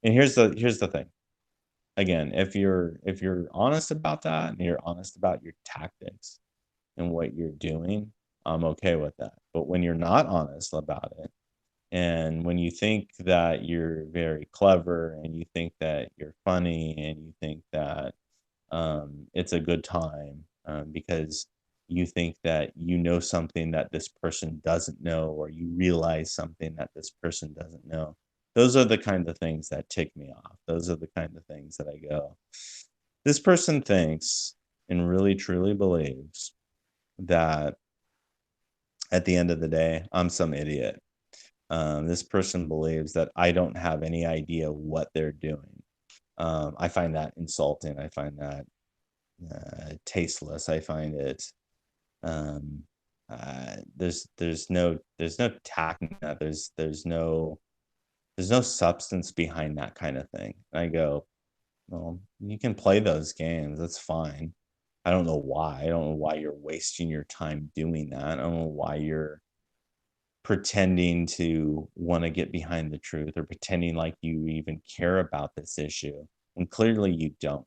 And here's the thing. Again, if you're honest about that and you're honest about your tactics and what you're doing, I'm okay with that. But when you're not honest about it, and when you think that you're very clever and you think that you're funny and you think that it's a good time because you think that you know something that this person doesn't know, or you realize something that this person doesn't know. Those are the kind of things that tick me off. Those are the kind of things that I go, this person thinks and really truly believes that at the end of the day, I'm some idiot. This person believes that I don't have any idea what they're doing. I find that insulting. I find that tasteless. I find it there's no tact in that. There's no substance behind that kind of thing. I go, well, you can play those games. That's fine. I don't know why. I don't know why you're wasting your time doing that. I don't know why you're pretending to want to get behind the truth or pretending like you even care about this issue. And clearly you don't,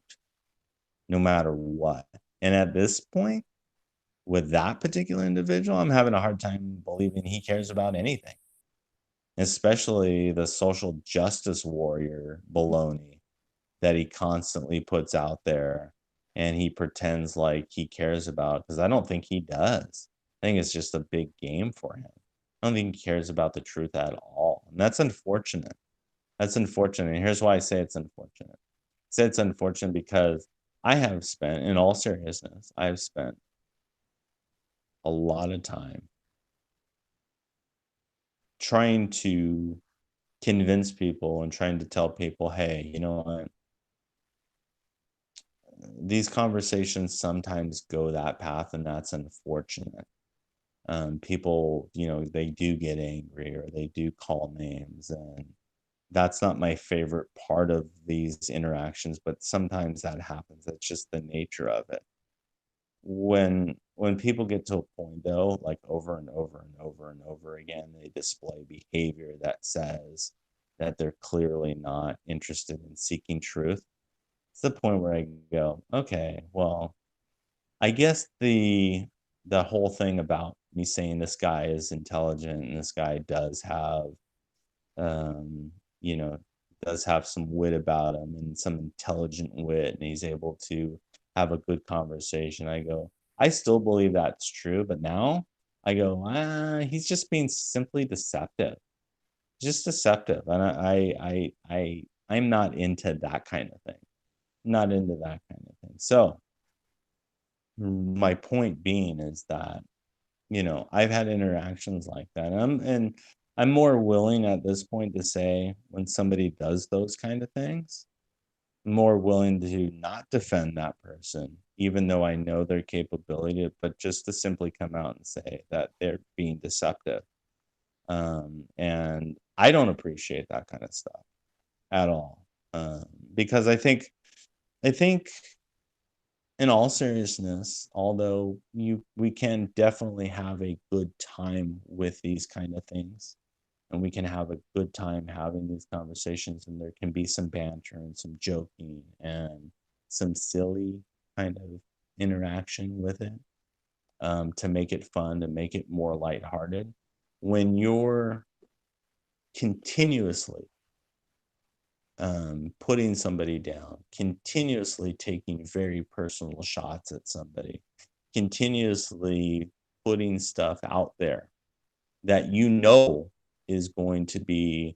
no matter what. And at this point, with that particular individual, I'm having a hard time believing he cares about anything, especially the social justice warrior baloney that he constantly puts out there and he pretends like he cares about, because I don't think he does. I think it's just a big game for him. I don't think he cares about the truth at all. And that's unfortunate. That's unfortunate. And here's why I say it's unfortunate. I say it's unfortunate because I have spent, in all seriousness, I have spent a lot of time trying to convince people and trying to tell people, hey, you know what? These conversations sometimes go that path, and that's unfortunate. People, they do get angry or they do call names, and that's not my favorite part of these interactions, but sometimes that happens. That's just the nature of it. When people get to a point, though, like over and over and over and over again, they display behavior that says that they're clearly not interested in seeking truth. It's the point where I go, okay, well, I guess the whole thing about me saying this guy is intelligent and this guy does have um, you know, does have some wit about him and some intelligent wit, and he's able to have a good conversation. I go, I still believe that's true, but now I go, he's just being simply deceptive, just deceptive, and I'm not into that kind of thing. Not into that kind of thing. So my point being is that I've had interactions like that. I'm more willing at this point to say when somebody does those kind of things, I'm more willing to not defend that person, even though I know their capability, but just to simply come out and say that they're being deceptive. And I don't appreciate that kind of stuff at all. Because I think in all seriousness, although we can definitely have a good time with these kind of things, and we can have a good time having these conversations, and there can be some banter and some joking and some silly kind of interaction with it, to make it fun, to make it more lighthearted. When you're continuously putting somebody down, continuously taking very personal shots at somebody, continuously putting stuff out there that is going to be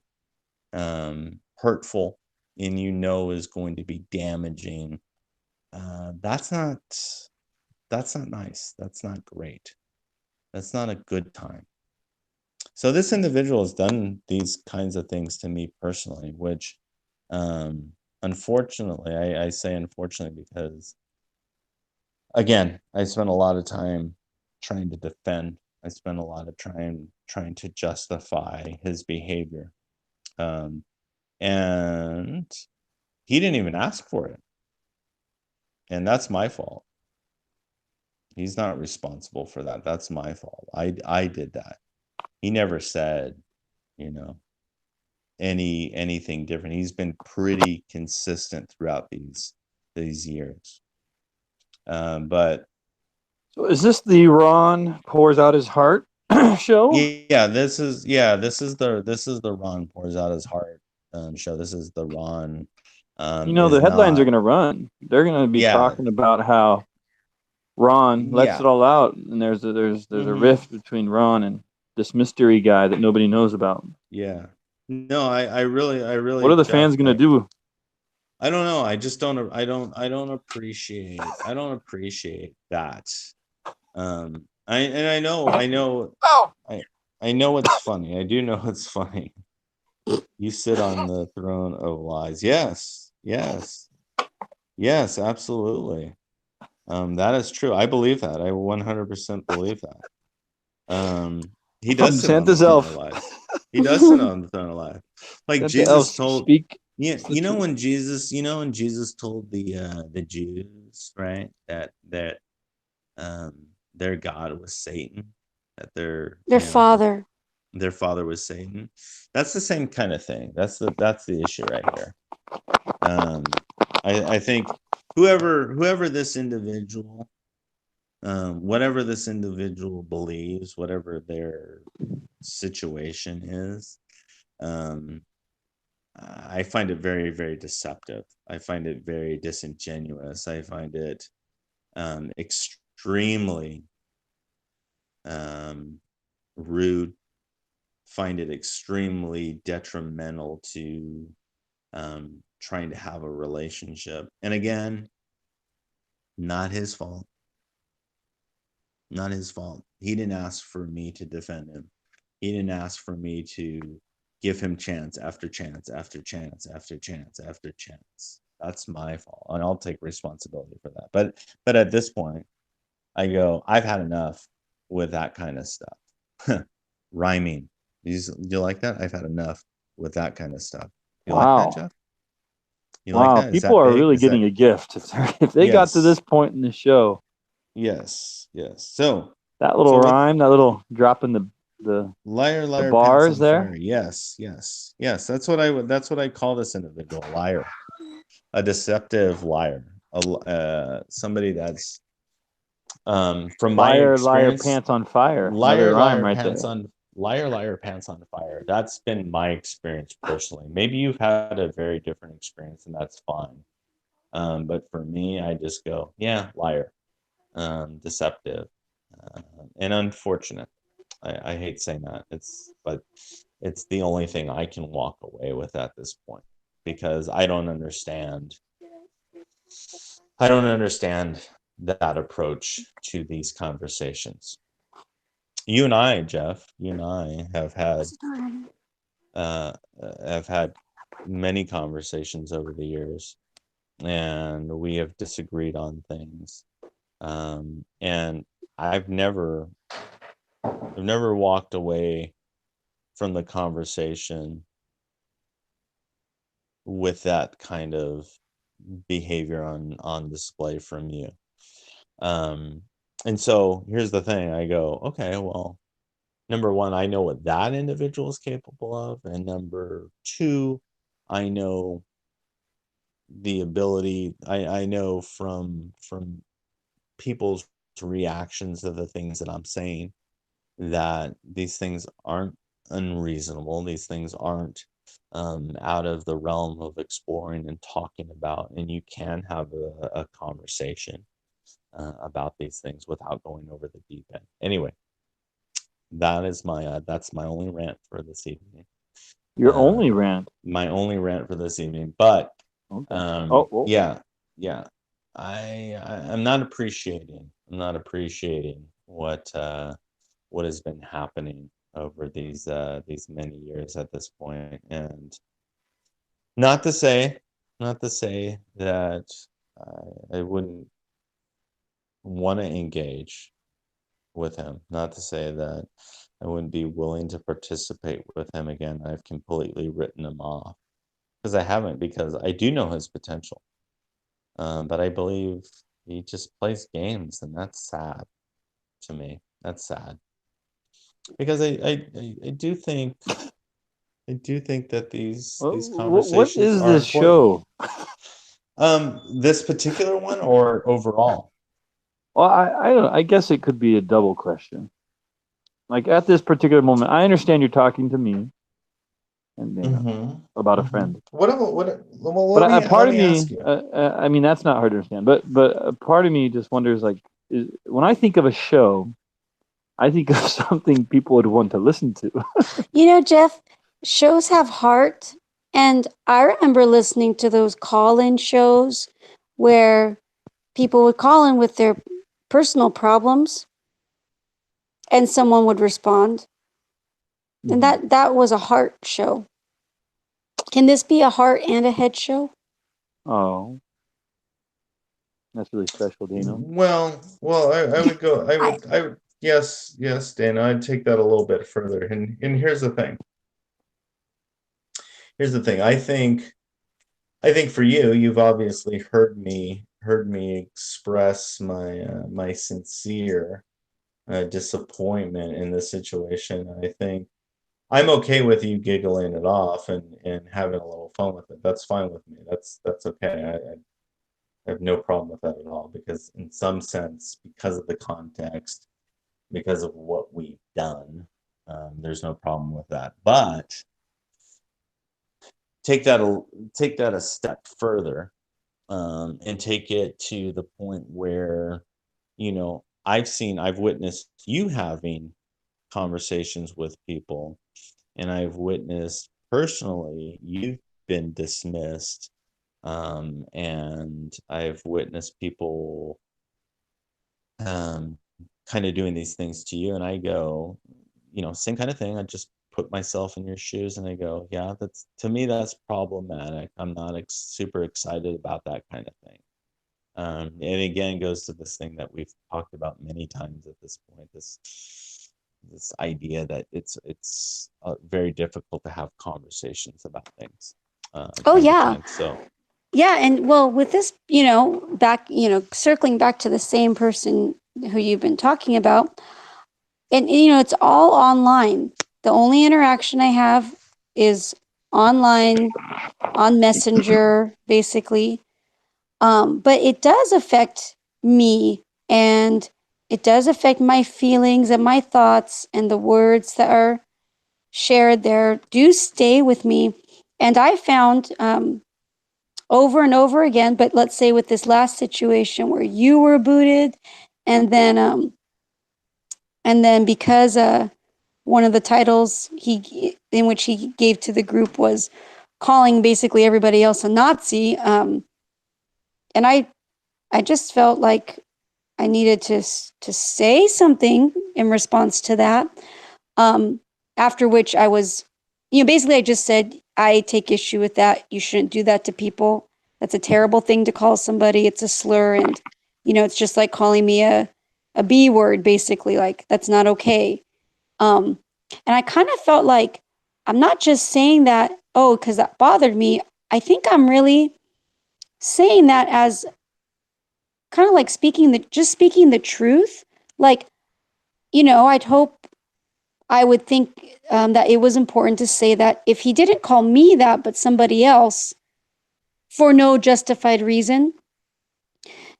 hurtful and is going to be damaging. That's not nice. That's not great. That's not a good time. So this individual has done these kinds of things to me personally, which unfortunately, I say unfortunately because, again, I spent a lot of time trying to defend. I spent a lot of time trying to justify his behavior. And he didn't even ask for it. And that's my fault. He's not responsible for that. That's my fault. I did that. He never said, you know, anything different. He's been pretty consistent throughout these years. But so is this the Ron pours out his heart show? Yeah, this is the Ron pours out his heart show. This is the Ron. The headlines are going to run. They're going to be talking about how Ron lets it all out, and there's a rift between Ron and this mystery guy that nobody knows about. Yeah. No, I really. What are the fans going to do? I don't know. I just don't. I don't appreciate that. I know. Oh. I know it's funny. I do know it's funny. You sit on the throne of lies. Yes, absolutely. That is true. I believe that. I 100% believe that. He does sit on the throne of lies. He does sit on the throne of lies. Like Santa Jesus told. Speak. Yeah, when Jesus told the Jews, right, that their God was Satan, that their father was Satan. That's the same kind of thing. That's the issue right here. I think whoever this individual, whatever this individual believes, whatever their situation is, I find it very, very deceptive. I find it very disingenuous. I find it extremely rude find it extremely detrimental to trying to have a relationship. And again, not his fault. Not his fault. He didn't ask for me to defend him. He didn't ask for me to give him chance after chance after chance after chance after chance. That's my fault, and I'll take responsibility for that. But at this point, I go, I've had enough with that kind of stuff. Rhyming. You like that? I've had enough with that kind of stuff. You like that, Jeff? You like Wow, that? people are really getting a gift. If they got to this point in the show. Yes. So that little rhyme, that little drop in the liar, the bars there. Fire. Yes. That's what I call this individual, liar, a deceptive liar, somebody that's from my experience, liar, pants on fire. Liar, pants on fire. That's been my experience personally. Maybe you've had a very different experience, and that's fine. But for me, I just go, yeah, liar, deceptive, and unfortunate. I hate saying that. But it's the only thing I can walk away with at this point, because I don't understand that approach to these conversations. You and I, Jeff, have had many conversations over the years, and we have disagreed on things. And I've never walked away from the conversation with that kind of behavior on display from you. And so here's the thing. I go, okay, well, number one, I know what that individual is capable of. And number two, I know the ability, I know from people's reactions to the things that I'm saying, that these things aren't unreasonable. These things aren't out of the realm of exploring and talking about. And you can have a conversation about these things without going over the deep end. Anyway, that's my only rant for this evening. Your only rant? My only rant for this evening. But okay. Yeah. I'm not appreciating what has been happening over these many years at this point. And not to say that I wouldn't want to engage with him, not to say that I wouldn't be willing to participate with him again. I've completely written him off, because I haven't, because I do know his potential. But I believe he just plays games, and that's sad to me. That's sad, because I do think that these conversations what is are this important. Show? This particular one, or overall? Well, I don't know. I guess it could be a double question. Like, at this particular moment, I understand you're talking to me, and about a friend. Part of me, I mean, that's not hard to understand. But a part of me just wonders, like, when I think of a show, I think of something people would want to listen to. You know, Jeff, shows have heart. And I remember listening to those call-in shows where people would call in with their personal problems and someone would respond. And that was a heart show. Can this be a heart and a head show? Oh, that's really special, Dana. Well, I would go. I would. Yes, Dana. I'd take that a little bit further. And here's the thing. I think for you, you've obviously heard me express my sincere disappointment in this situation. I think I'm okay with you giggling it off and having a little fun with it. That's fine with me. That's okay. I have no problem with that at all, because in some sense, because of the context, because of what we've done, there's no problem with that. But take that a step further, and take it to the point where, I've witnessed you having conversations with people, and I've witnessed personally you've been dismissed, and I've witnessed people kind of doing these things to you, and I go, same kind of thing. I just put myself in your shoes and I go, yeah, that's, to me, that's problematic. I'm not super excited about that kind of thing. And again, goes to this thing that we've talked about many times at this point, this idea that it's very difficult to have conversations about things. Oh yeah. So yeah, and well, with this, back, circling back to the same person who you've been talking about, and it's all online. The only interaction I have is online, on Messenger, basically. But it does affect me, and it does affect my feelings and my thoughts, and the words that are shared there do stay with me. And I found over and over again, but let's say with this last situation where you were booted, and then because one of the titles in which he gave to the group was calling basically everybody else a Nazi, and I just felt like I needed to say something in response to that. After which I was, basically I just said, I take issue with that. You shouldn't do that to people. That's a terrible thing to call somebody. It's a slur, and it's just like calling me a B word, basically. Like, that's not okay. And I kind of felt like I'm not just saying that, because that bothered me. I think I'm really saying that as kind of like speaking the truth. Like, I would think that it was important to say that if he didn't call me that, but somebody else for no justified reason.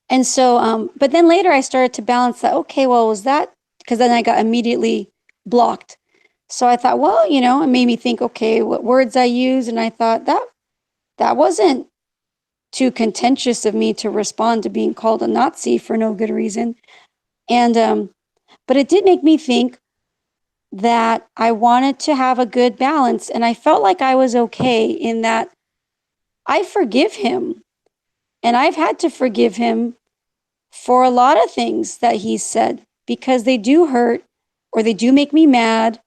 And so, but then later I started to balance that. Okay, well, was that, because then I got immediately blocked. So I thought, well, it made me think, okay, what words I use. And I thought that wasn't too contentious of me to respond to being called a Nazi for no good reason. And, but it did make me think that I wanted to have a good balance. And I felt like I was okay in that I forgive him. And I've had to forgive him for a lot of things that he said, because they do hurt, or they do make me mad,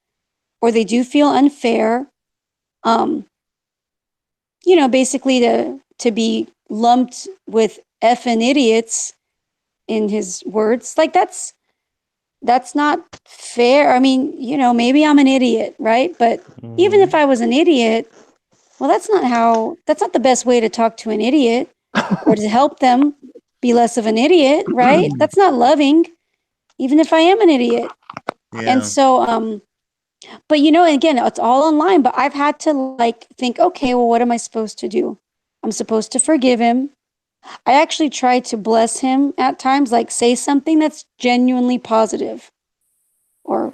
or they do feel unfair. Basically to be lumped with effing idiots, in his words, like that's not fair. I mean, maybe I'm an idiot, right? But even if I was an idiot, well, that's not the best way to talk to an idiot or to help them be less of an idiot, right? That's not loving, even if I am an idiot. Yeah. And so, but again, it's all online, but I've had to think, okay, well, what am I supposed to do? I'm supposed to forgive him. I actually try to bless him at times, like say something that's genuinely positive, or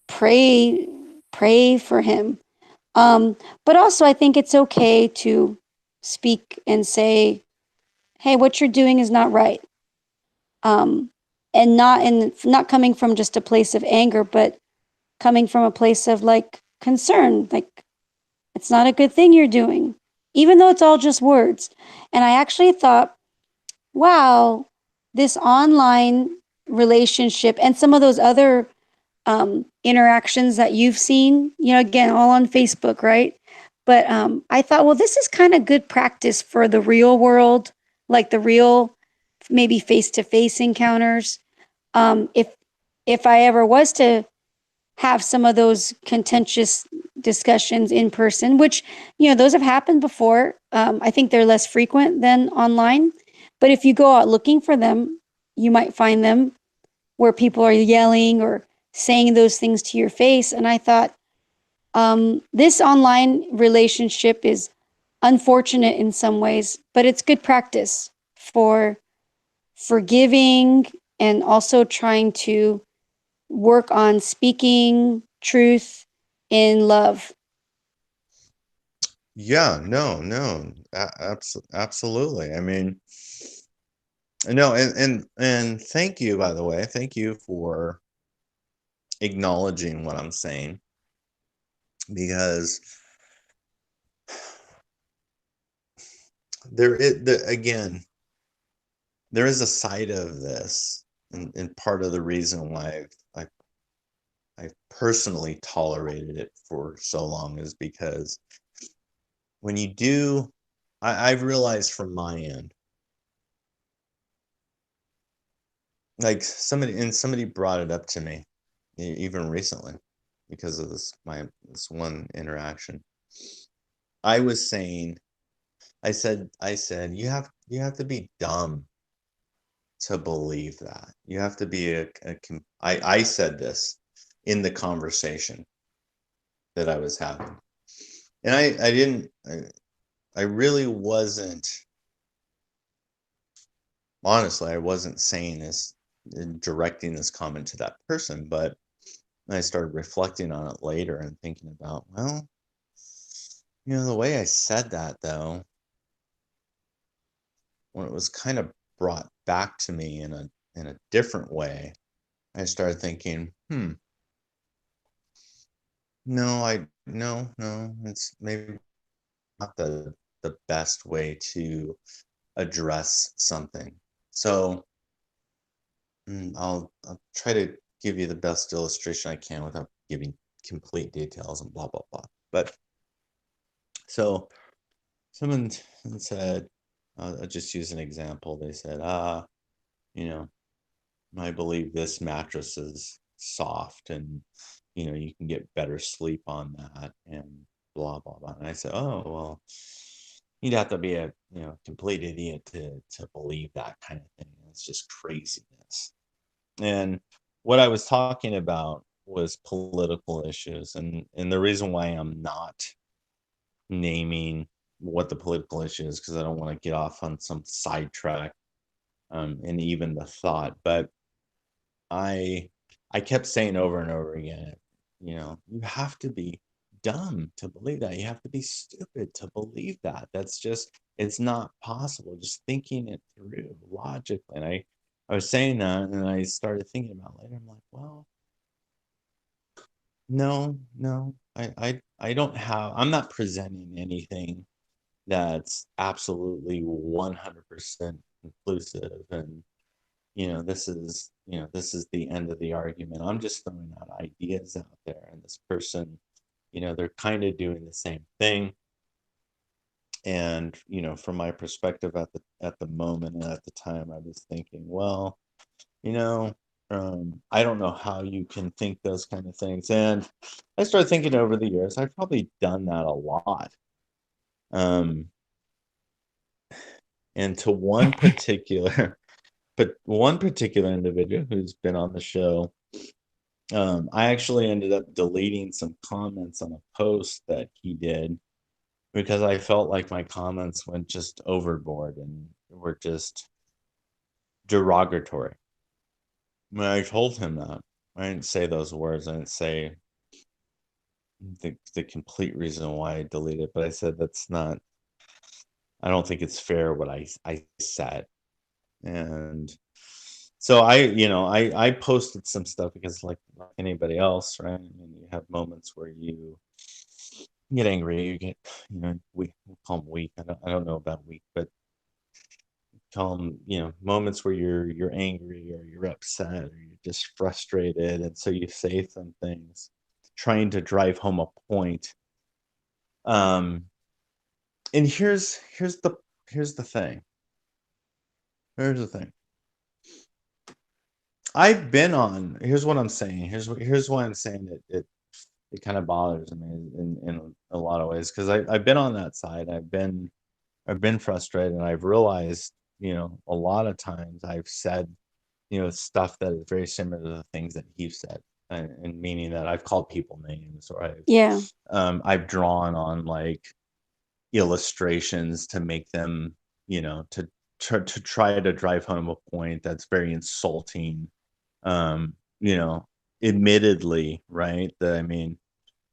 pray for him. But also I think it's okay to speak and say, hey, what you're doing is not right. And not coming from just a place of anger, but coming from a place of concern, like it's not a good thing you're doing, even though it's all just words. And I actually thought, wow, this online relationship and some of those other interactions that you've seen, again, all on Facebook, right? But I thought, well, this is kind of good practice for the real world, like the real, maybe face-to-face encounters. If I ever was to have some of those contentious discussions in person, which, those have happened before. I think they're less frequent than online. But if you go out looking for them, you might find them where people are yelling or saying those things to your face. And I thought, this online relationship is unfortunate in some ways, but it's good practice for forgiving and also trying to work on speaking truth in love. Yeah, no, absolutely. I mean, no, and thank you, by the way. Thank you for acknowledging what I'm saying, because again, there is a side of this, and part of the reason why I've personally tolerated it for so long is because when you do, I've realized from my end, like somebody brought it up to me even recently because of this one interaction. I was saying, I said you have to be dumb to believe that. You have to be I said this in the conversation that I was having. And I really wasn't, honestly, I wasn't saying this, directing this comment to that person, but I started reflecting on it later and thinking about, well, the way I said that though, when it was kind of brought back to me in a different way, I started thinking, no, it's maybe not the best way to address something. So I'll try to give you the best illustration I can without giving complete details and blah blah blah. But so someone said, I'll just use an example. They said, you know, I believe this mattress is soft, and you can get better sleep on that, and blah blah blah. And I said, oh well, you'd have to be a complete idiot to believe that kind of thing. It's just craziness. And what I was talking about was political issues, and the reason why I'm not naming what the political issue is, because I don't want to get off on some sidetrack, and even the thought. But I kept saying over and over again, you have to be dumb to believe that. You have to be stupid to believe that. It's not possible. Just thinking it through logically. And I was saying that, and I started thinking about it later. I'm like, well, no, I don't have, I'm not presenting anything that's absolutely 100% inclusive, and this is the end of the argument. I'm just throwing out ideas out there, and this person, they're kind of doing the same thing. And from my perspective at the moment and at the time, I was thinking, well, I don't know how you can think those kind of things. And I started thinking over the years, I've probably done that a lot. And to one particular individual who's been on the show, I actually ended up deleting some comments on a post that he did, because I felt like my comments went just overboard and were just derogatory. When I told him that, I didn't say those words. I didn't say the complete reason why I deleted it, but I said I don't think it's fair what I said. And so I posted some stuff because like anybody else, right? I mean, you have moments where you get angry, you get, we call them weak. I don't know about weak, but call them, moments where you're angry or you're upset or you're just frustrated. And so you say some things trying to drive home a point. And here's the thing. Here's the thing. I've been on. Here's what I'm saying. Here's why I'm saying it kind of bothers me in a lot of ways, because I've been on that side. I've been frustrated, and I've realized, a lot of times I've said, stuff that is very similar to the things that he said, and meaning that I've called people names, or I've drawn on like illustrations to make them, to try to drive home a point that's very insulting. um Admittedly, right, I mean,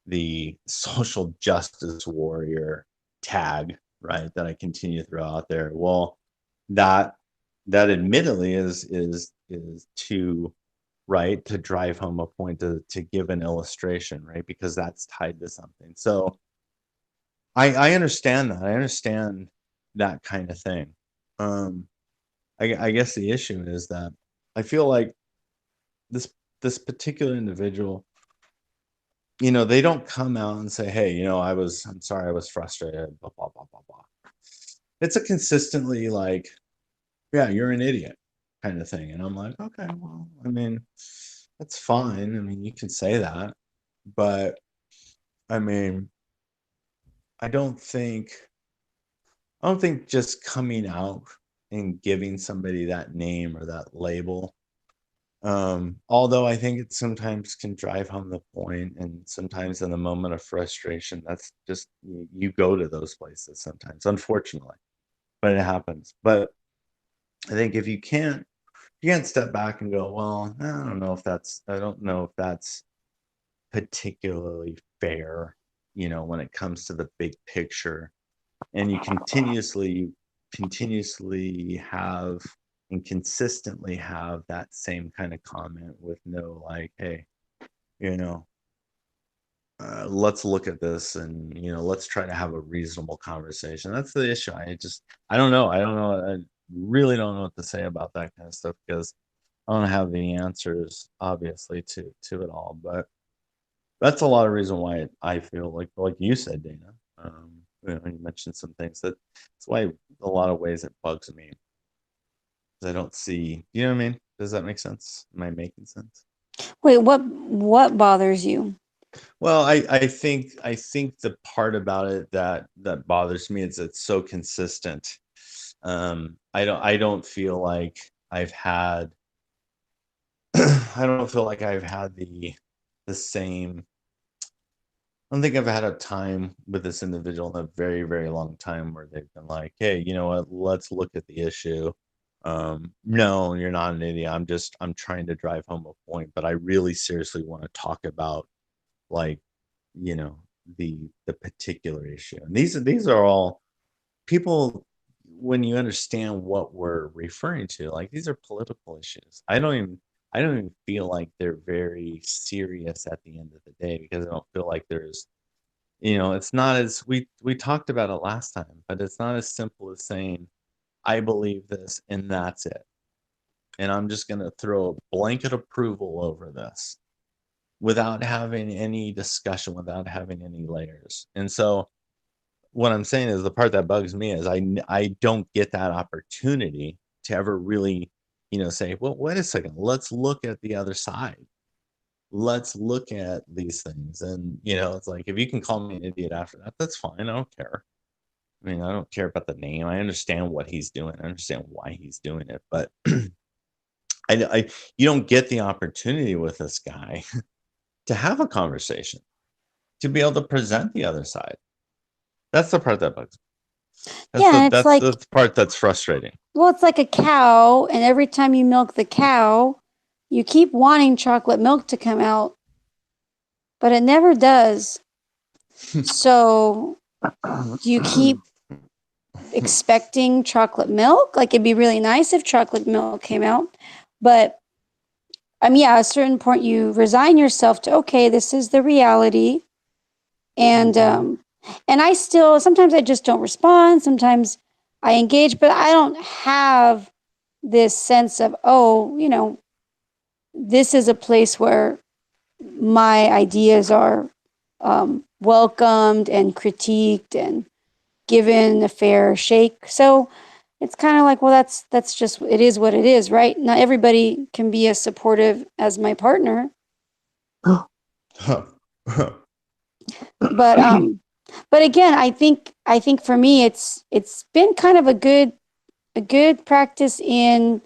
the social justice warrior tag, right, that I continue to throw out there, well, that admittedly is to right? To drive home a point, to give an illustration, right? Because that's tied to something. So I understand that. I understand that kind of thing. I guess the issue is that I feel like this particular individual, they don't come out and say, hey, I'm sorry, I was frustrated, blah, blah, blah, blah, blah. It's a consistently like, yeah, you're an idiot kind of thing. And I'm like, okay, well, I mean, that's fine. I mean, you can say that, but I mean, I don't think just coming out and giving somebody that name or that label, although I think it sometimes can drive home the point, and sometimes in the moment of frustration, that's just, you go to those places sometimes, unfortunately, but it happens. But I think if you can't step back and go, well, I don't know if that's particularly fair, when it comes to the big picture, and you continuously have and consistently have that same kind of comment with no, like, hey, let's look at this, and let's try to have a reasonable conversation. That's the issue. I don't know. I really don't know what to say about that kind of stuff, because I don't have the answers, obviously, to it all. But that's a lot of reason why I feel like you said, Dana. You mentioned some things that's why a lot of ways it bugs me. I don't see. You know what I mean? Does that make sense? Am I making sense? Wait, what bothers you? Well, I think the part about it that bothers me is it's so consistent. I don't feel like I've had I don't feel like I've had the same. I don't think I've had a time with this individual in a very, very long time where they've been like, hey, you know what, let's look at the issue. No, you're not an idiot. I'm trying to drive home a point, but I really seriously want to talk about, like, the particular issue. And these are all people, when you understand what we're referring to, like, these are political issues. I don't even feel like they're very serious at the end of the day, because I don't feel like there's, it's not as we talked about it last time, but it's not as simple as saying, I believe this and that's it. And I'm just going to throw a blanket approval over this without having any discussion, without having any layers. And so what I'm saying is, the part that bugs me is I don't get that opportunity to ever really, say, well, wait a second, let's look at the other side. Let's look at these things. And, it's like, if you can call me an idiot after that, that's fine. I don't care. I mean, I don't care about the name. I understand what he's doing. I understand why he's doing it. But you don't get the opportunity with this guy to have a conversation, to be able to present the other side. That's the part that bugs me. That's the part that's frustrating. Well, it's like a cow, and every time you milk the cow, you keep wanting chocolate milk to come out, but it never does. So do you keep expecting chocolate milk? Like, it'd be really nice if chocolate milk came out, but I mean, at a certain point you resign yourself to, okay, this is the reality. And I still, sometimes I just don't respond. Sometimes I engage, but I don't have this sense of, oh, this is a place where my ideas are welcomed and critiqued and given a fair shake. So it's kind of like, well, that's just, it is what it is, right? Not everybody can be as supportive as my partner. But again, I think for me, it's been kind of a good practice in,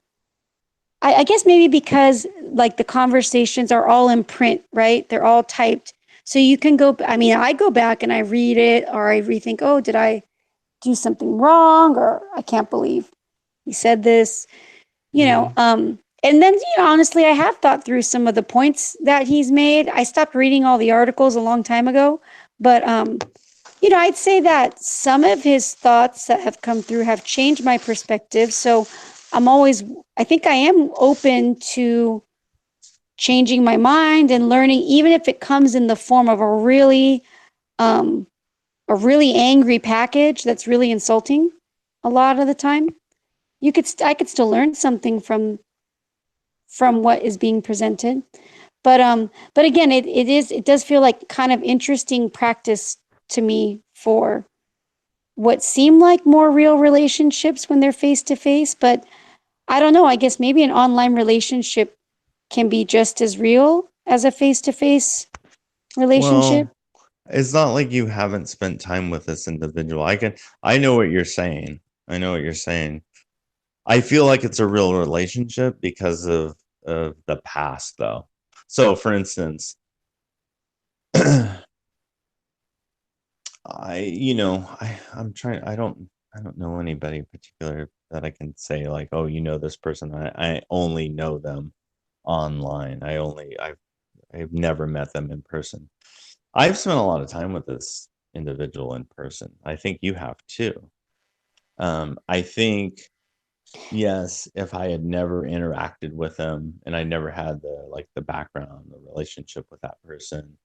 I guess maybe because, like, the conversations are all in print, right? They're all typed. So you can go, I mean, I go back and I read it, or I rethink, oh, did I do something wrong? Or I can't believe he said this, and then, honestly, I have thought through some of the points that he's made. I stopped reading all the articles a long time ago, but, I'd say that some of his thoughts that have come through have changed my perspective. So I think I am open to changing my mind and learning, even if it comes in the form of a really angry package that's really insulting a lot of the time. I could still learn something from what is being presented. But again, it does feel like kind of interesting practice to me for what seem like more real relationships when they're face to face. But I don't know, I guess maybe an online relationship can be just as real as a face to face relationship. Well, it's not like you haven't spent time with this individual. I know what you're saying. I know what you're saying. I feel like it's a real relationship because of the past, though. So, for instance, I'm trying. I don't know anybody in particular that I can say like, oh, this person. I only know them online. I've never met them in person. I've spent a lot of time with this individual in person. I think you have too. I think, yes, if I had never interacted with them and I never had the background, the relationship with that person,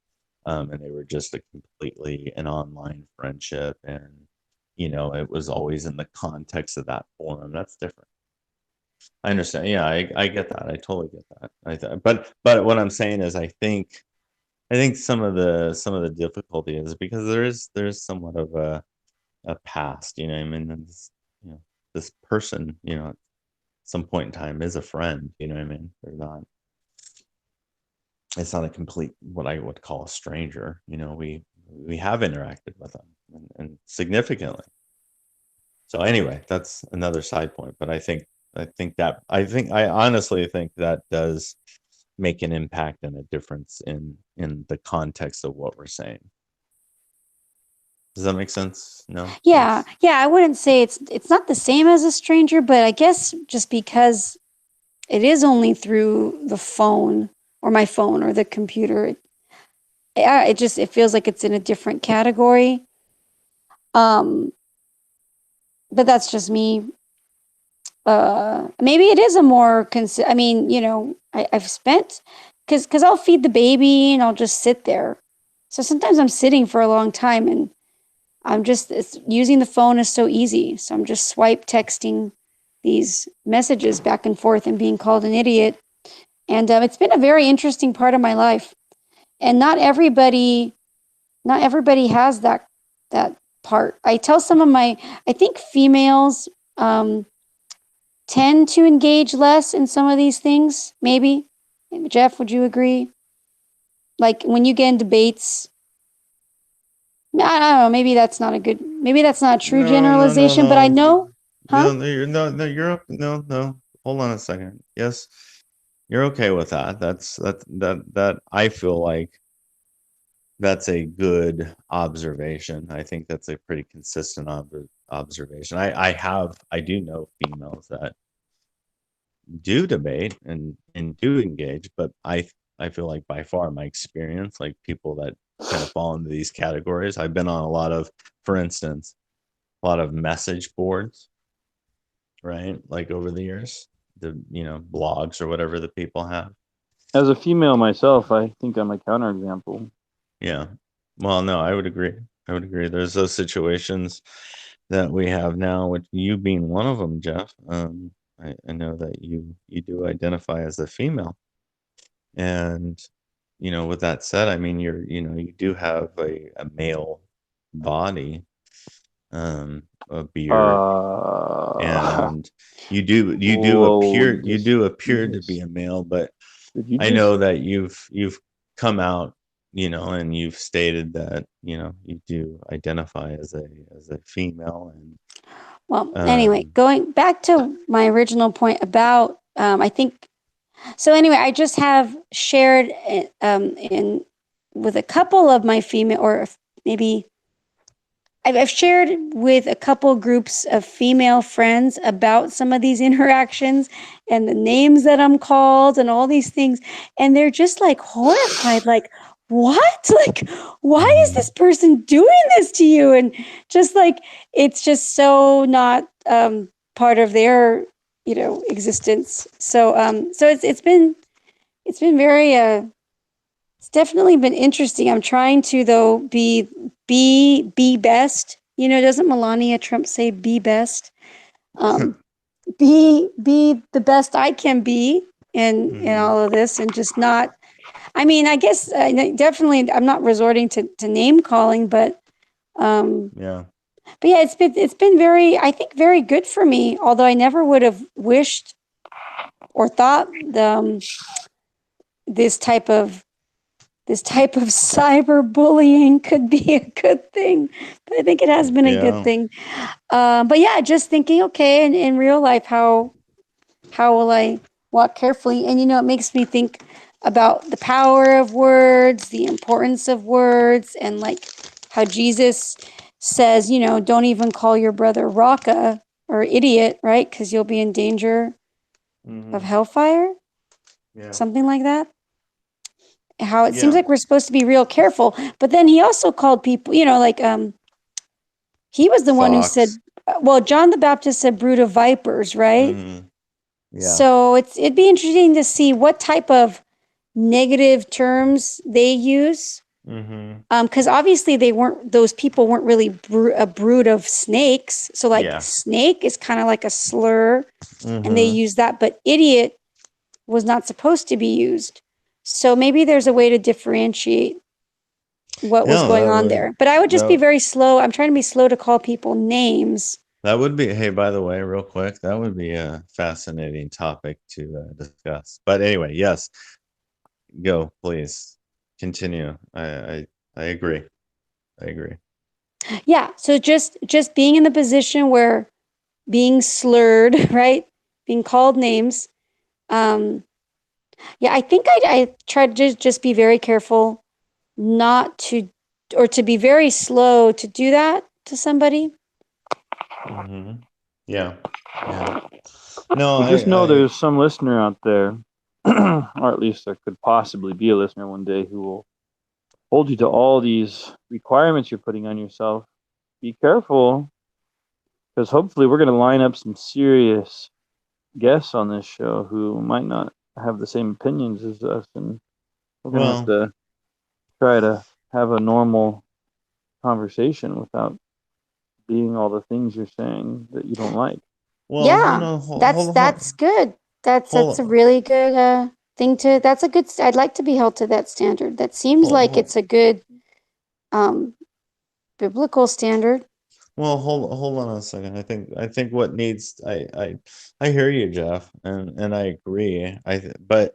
and they were just completely an online friendship, and it was always in the context of that forum, that's different. I understand. Yeah, I get that. I totally get that. But what I'm saying is, I think some of the difficulty is because there's somewhat of a past. I mean, this person, at some point in time is a friend. You know what I mean? They're not. It's not a complete what I would call a stranger. We have interacted with them and significantly. So anyway, that's another side point. But I honestly think that does make an impact and a difference in the context of what we're saying. Does that make sense? No? Yeah. I wouldn't say it's not the same as a stranger, but I guess just because it is only through the phone or my phone or the computer, it feels like it's in a different category. But that's just me. Maybe it is a more I mean, I've spent because I'll feed the baby and I'll just sit there. So sometimes I'm sitting for a long time and using the phone is so easy. So I'm just swipe texting these messages back and forth and being called an idiot. And it's been a very interesting part of my life. And not everybody has that part. I tell some of I think females tend to engage less in some of these things. Maybe. Jeff, would you agree? Like when you get in debates, I don't know. Maybe that's not a true generalization, no. But I know. Huh? No. Hold on a second. Yes, you're okay with that. That I feel like that's a good observation. I think that's a pretty consistent observation. I do know females that do debate and do engage, but I feel like by far my experience, like people that kind of fall into these categories, I've been on a lot of, for instance, a lot of message boards, right? Like over the years, the blogs or whatever the people have. As a female myself, I think I'm a counterexample. Yeah. Well, no, I would agree. There's those situations that we have now, with you being one of them, Jeff. I know that you do identify as a female, and with that said, I mean, you do have a male body, a beard, and you do appear to be a male, but I know that you've come out, and you've stated that you do identify as a female. And well, anyway, going back to my original point about I think so. Anyway, I just have shared with a couple of my female, or maybe I've shared with a couple groups of female friends about some of these interactions and the names that I'm called and all these things. And they're just like horrified, like, what? Like, why is this person doing this to you? And just like, it's just so not part of their, existence. So it's been it's been very it's definitely been interesting. I'm trying to though be best. You know, doesn't Melania Trump say be best? Be the best I can be in all of this, and just not. I mean, I guess definitely I'm not resorting to name calling, but Yeah. but yeah, it's been very, I think, very good for me. Although I never would have wished or thought this type of cyberbullying could be a good thing. But I think it has been a good thing. But yeah, just thinking, okay, in real life, how will I walk carefully? And it makes me think about the power of words, the importance of words, and like how Jesus says, don't even call your brother Raka or idiot, right? Because you'll be in danger of hellfire. Yeah. Something like that. How it seems like we're supposed to be real careful, but then he also called people, like he was the one who said, well, John the Baptist said brood of vipers, right? Yeah. So it'd be interesting to see what type of negative terms they use. Because obviously those people weren't really a brood of snakes. So like snake is kind of like a slur, and they use that, but idiot was not supposed to be used. So maybe there's a way to differentiate what was going on there. But I would just be very slow. I'm trying to be slow to call people names. That would be, hey, by the way, real quick, that would be a fascinating topic to discuss. But anyway, yes, go, please continue. I agree. Yeah. So just being in the position where being slurred, right? Being called names. Yeah, I think I tried to just be very careful not to, or to be very slow to do that to somebody. Yeah. No, I just know there's some listener out there, or at least there could possibly be a listener one day who will hold you to all these requirements you're putting on yourself. Be careful, because hopefully we're going to line up some serious guests on this show who might not have the same opinions as us, and we're going to have to try to have a normal conversation without being all the things you're saying that you don't like. Well, yeah, that's good. That's a really good thing to. That's a good. I'd like to be held to that standard. That seems like it's a good biblical standard. Well, hold on a second. I think what needs I hear you, Jeff, and I agree. But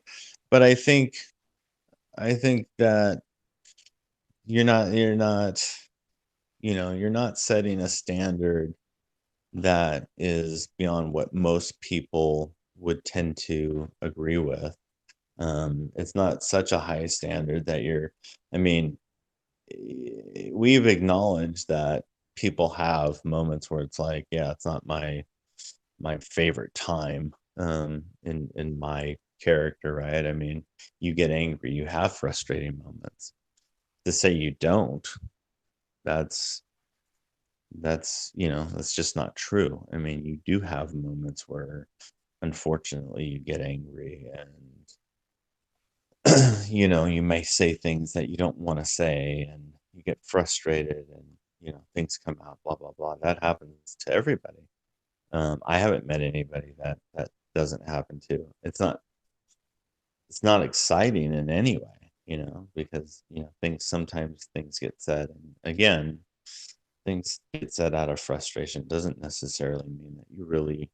I think that you're not you're not setting a standard that is beyond what most people would tend to agree with. It's not such a high standard that I mean, we've acknowledged that people have moments where it's like, yeah, it's not my favorite time in my character, right? I mean, you get angry, you have frustrating moments. To say you don't, that's that's just not true. I mean, you do have moments where unfortunately you get angry, and you may say things that you don't want to say, and you get frustrated, and things come out, blah blah blah. That happens to everybody. I haven't met anybody that doesn't happen to. It's not exciting in any way, because sometimes things get said, and again, things get said out of frustration. Doesn't necessarily mean that you really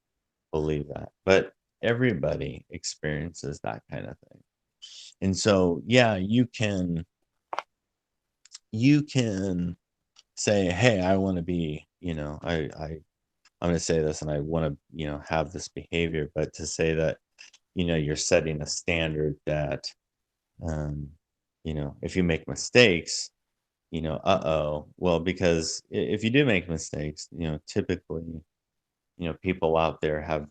believe that, but everybody experiences that kind of thing. And so, yeah, you can say, hey, I want to be, I'm going to say this, and I want to, have this behavior. But to say that, you're setting a standard that, if you make mistakes, well, because if you do make mistakes, typically, people out there have,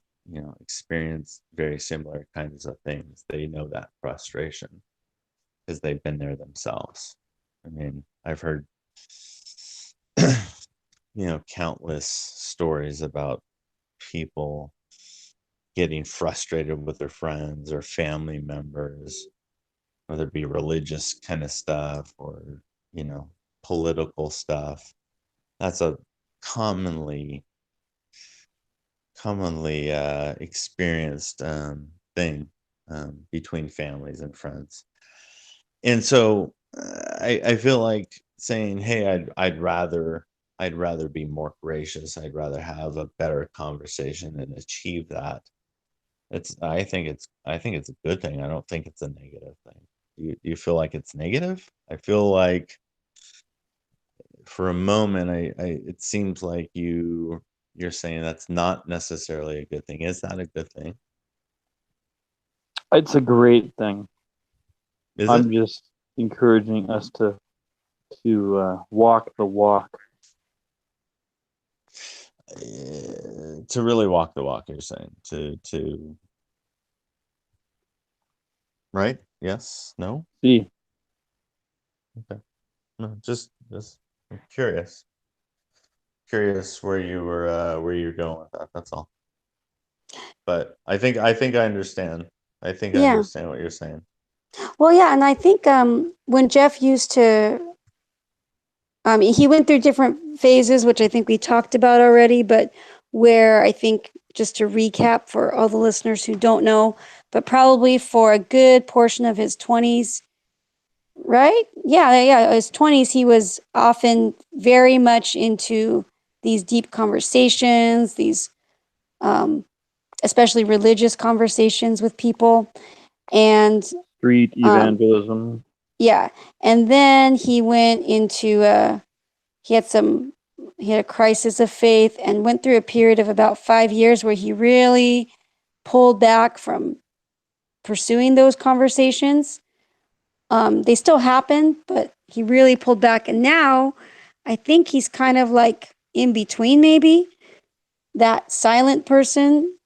experienced very similar kinds of things. They know that frustration because they've been there themselves. I mean, I've heard, countless stories about people getting frustrated with their friends or family members whether it be religious kind of stuff or, you know, political stuff. That's a commonly experienced thing between families and friends. And so I feel like saying, hey, I'd rather be more gracious. I'd rather have a better conversation and achieve that. I think it's a good thing. I don't think it's a negative thing. You feel like it's negative? I feel like for a moment it seems like you're saying that's not necessarily a good thing. Is that a good thing? It's a great thing. I'm just encouraging us to walk the walk. To really walk the walk, you're saying. To right? Yes? No? See. Okay. No, just I'm curious. Curious where you're going with that. That's all. But I think I understand. I think I understand what you're saying. Well, yeah, and I think when Jeff used to, he went through different phases, which I think we talked about already, but where I think, just to recap for all the listeners who don't know, but probably for a good portion of his 20s, right? Yeah, his 20s, he was often very much into these deep conversations, these especially religious conversations with people. And street evangelism. Yeah. And then he went into he had a crisis of faith and went through a period of about 5 years where he really pulled back from pursuing those conversations. They still happen, but he really pulled back. And now I think he's kind of like in between, maybe that silent person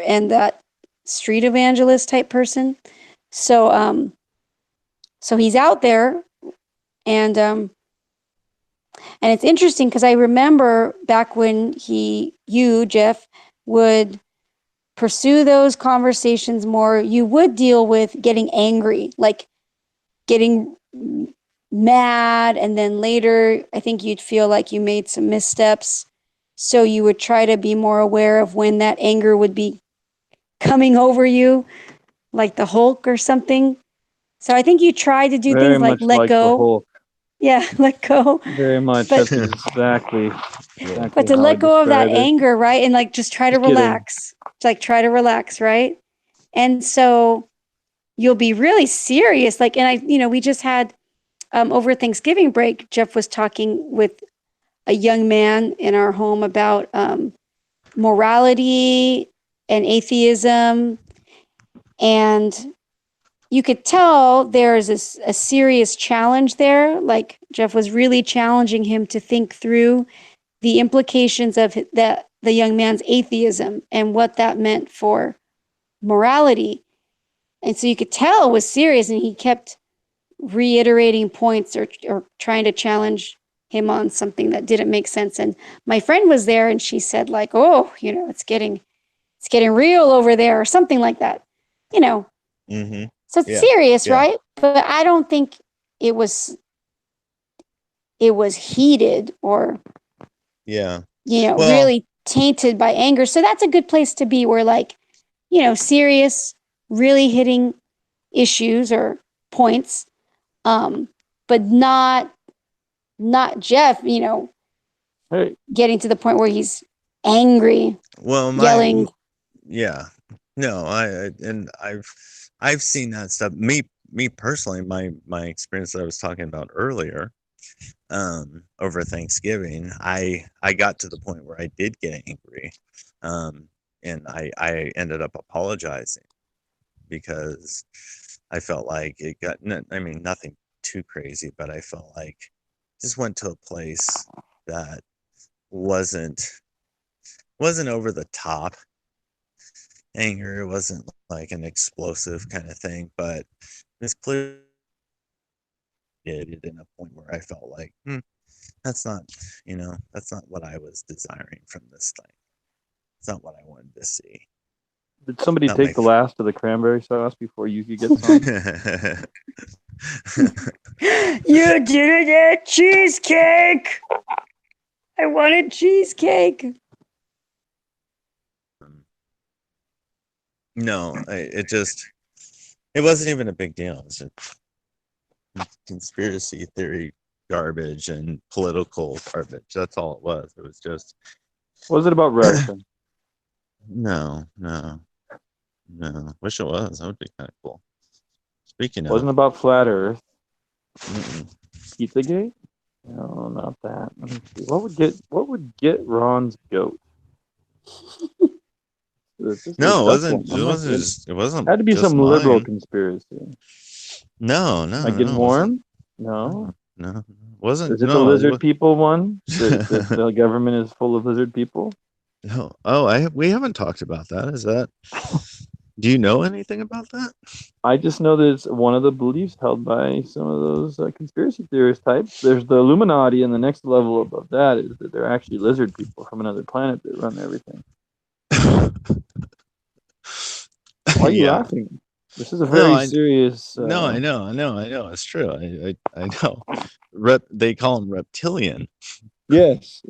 and that street evangelist type person. So he's out there, and it's interesting because I remember back when you, Jeff, would pursue those conversations more, you would deal with getting angry, like getting mad. And then later, I think you'd feel like you made some missteps. So you would try to be more aware of when that anger would be coming over you, like the Hulk or something. So I think you try to do Very things like much let like the go. Hulk. Yeah, let go. Very much. But- That's exactly But to how let I go of that describe it. anger, right? And like just try to Just kidding. relax. Like try to relax, right? And so you'll be really serious. Like, and we just had over Thanksgiving break, Jeff was talking with a young man in our home about morality and atheism. And you could tell there's a serious challenge there. Like Jeff was really challenging him to think through the implications of the young man's atheism and what that meant for morality. And so you could tell it was serious, and he kept reiterating points or trying to challenge him on something that didn't make sense. And my friend was there, and she said like, "Oh, it's getting real over there," or something like that. Mm-hmm. So it's serious, right? But I don't think it was heated or really tainted by anger. So that's a good place to be, where like, serious, really hitting issues or points, but not Jeff, Hey, getting to the point where he's angry, yelling. No, I've seen that stuff. Me personally, my experience that I was talking about earlier, over Thanksgiving, I got to the point where I did get angry, and I ended up apologizing because I felt like it got, I mean, nothing too crazy, but I felt like just went to a place that wasn't over the top anger. It wasn't like an explosive kind of thing, but it's clear it in a point where I felt like, that's not, that's not what I was desiring from this thing. It's not what I wanted to see. Did somebody That take makes- the last of the cranberry sauce before you could get some? You didn't get cheesecake. I wanted cheesecake. No, it wasn't even a big deal. It was just conspiracy theory garbage and political garbage. That's all it was. It was just What was it about Russia? no. Wish it was. That would be kind of cool. Speaking Wasn't of, about flat Earth. mm-mm. Pizzagate? No, not that. Let me see. What would get Ron's goat? This is a No, tough one. it wasn't Had to be just some liberal mine. conspiracy. No, Am I getting it wasn't. warm? No. No, wasn't. Is it the No, lizard people one? The government is full of lizard people? no. Oh, we haven't talked about that. Is that? Do you know anything about that? I just know that it's one of the beliefs held by some of those conspiracy theorist types. There's the Illuminati, and the next level above that is that they're actually lizard people from another planet that run everything. Why are you laughing? This is a very serious. No, I know. It's true. I know. They call them reptilian. Yes.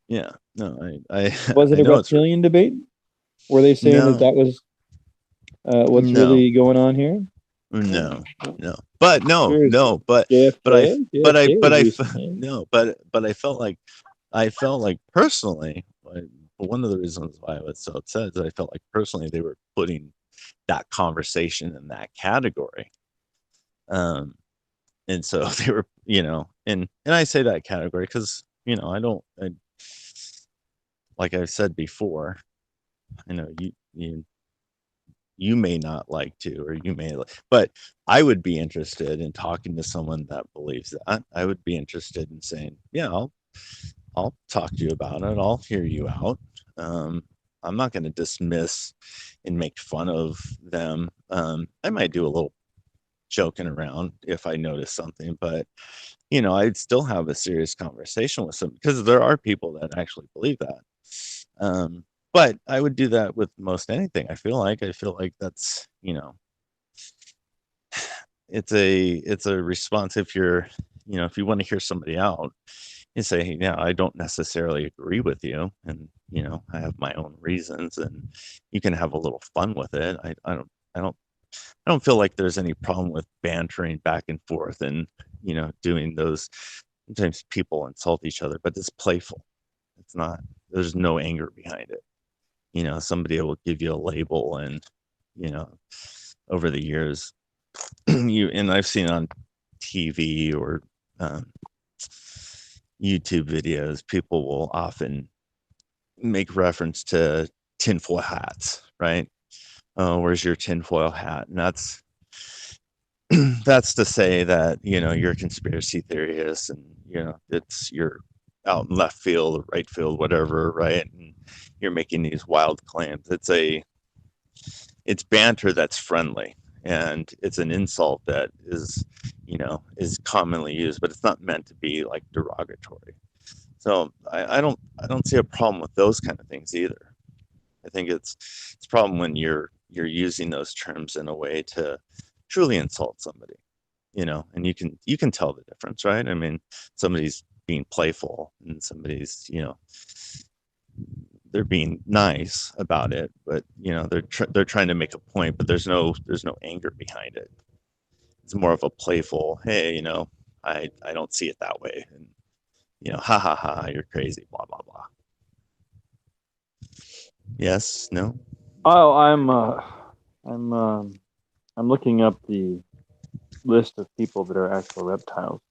Yeah. No, I Was it I a know it's reptilian debate? Were they saying No. that was what's No. really going on here? No. But JFK? JFK was I recently. no, but I felt like personally, one of the reasons why I was so upset is I felt like personally they were putting that conversation in that category. And so they were, and I say that category because, like I've said before, I know you may not like to, or you may, but I would be interested in talking to someone that believes that. I would be interested in saying, yeah, I'll talk to you about it. I'll hear you out. I'm not going to dismiss and make fun of them. I might do a little joking around if I notice something, but I'd still have a serious conversation with them because there are people that actually believe that. But I would do that with most anything. I feel like that's, it's a response. If you're, if you want to hear somebody out, you say, hey, yeah, I don't necessarily agree with you, and I have my own reasons, and you can have a little fun with it. I don't feel like there's any problem with bantering back and forth and doing those. Sometimes people insult each other, but it's playful. It's not. There's no anger behind it. Somebody will give you a label, and over the years, and I've seen on TV or YouTube videos, people will often make reference to tinfoil hats, right? Oh, where's your tinfoil hat? And that's to say that you're a conspiracy theorist, and you're out in left field or right field, whatever, right? And you're making these wild claims. It's banter that's friendly, and it's an insult that is commonly used, but it's not meant to be like derogatory. So I don't see a problem with those kind of things either. I think it's a problem when you're using those terms in a way to truly insult somebody, and you can tell the difference, right? I mean, somebody's being playful and somebody's, they're being nice about it, but they're trying to make a point, but there's no anger behind it. It's more of a playful, hey, I don't see it that way, and ha ha ha, you're crazy, blah blah blah. Yes, no. Oh, I'm looking up the list of people that are actual reptiles.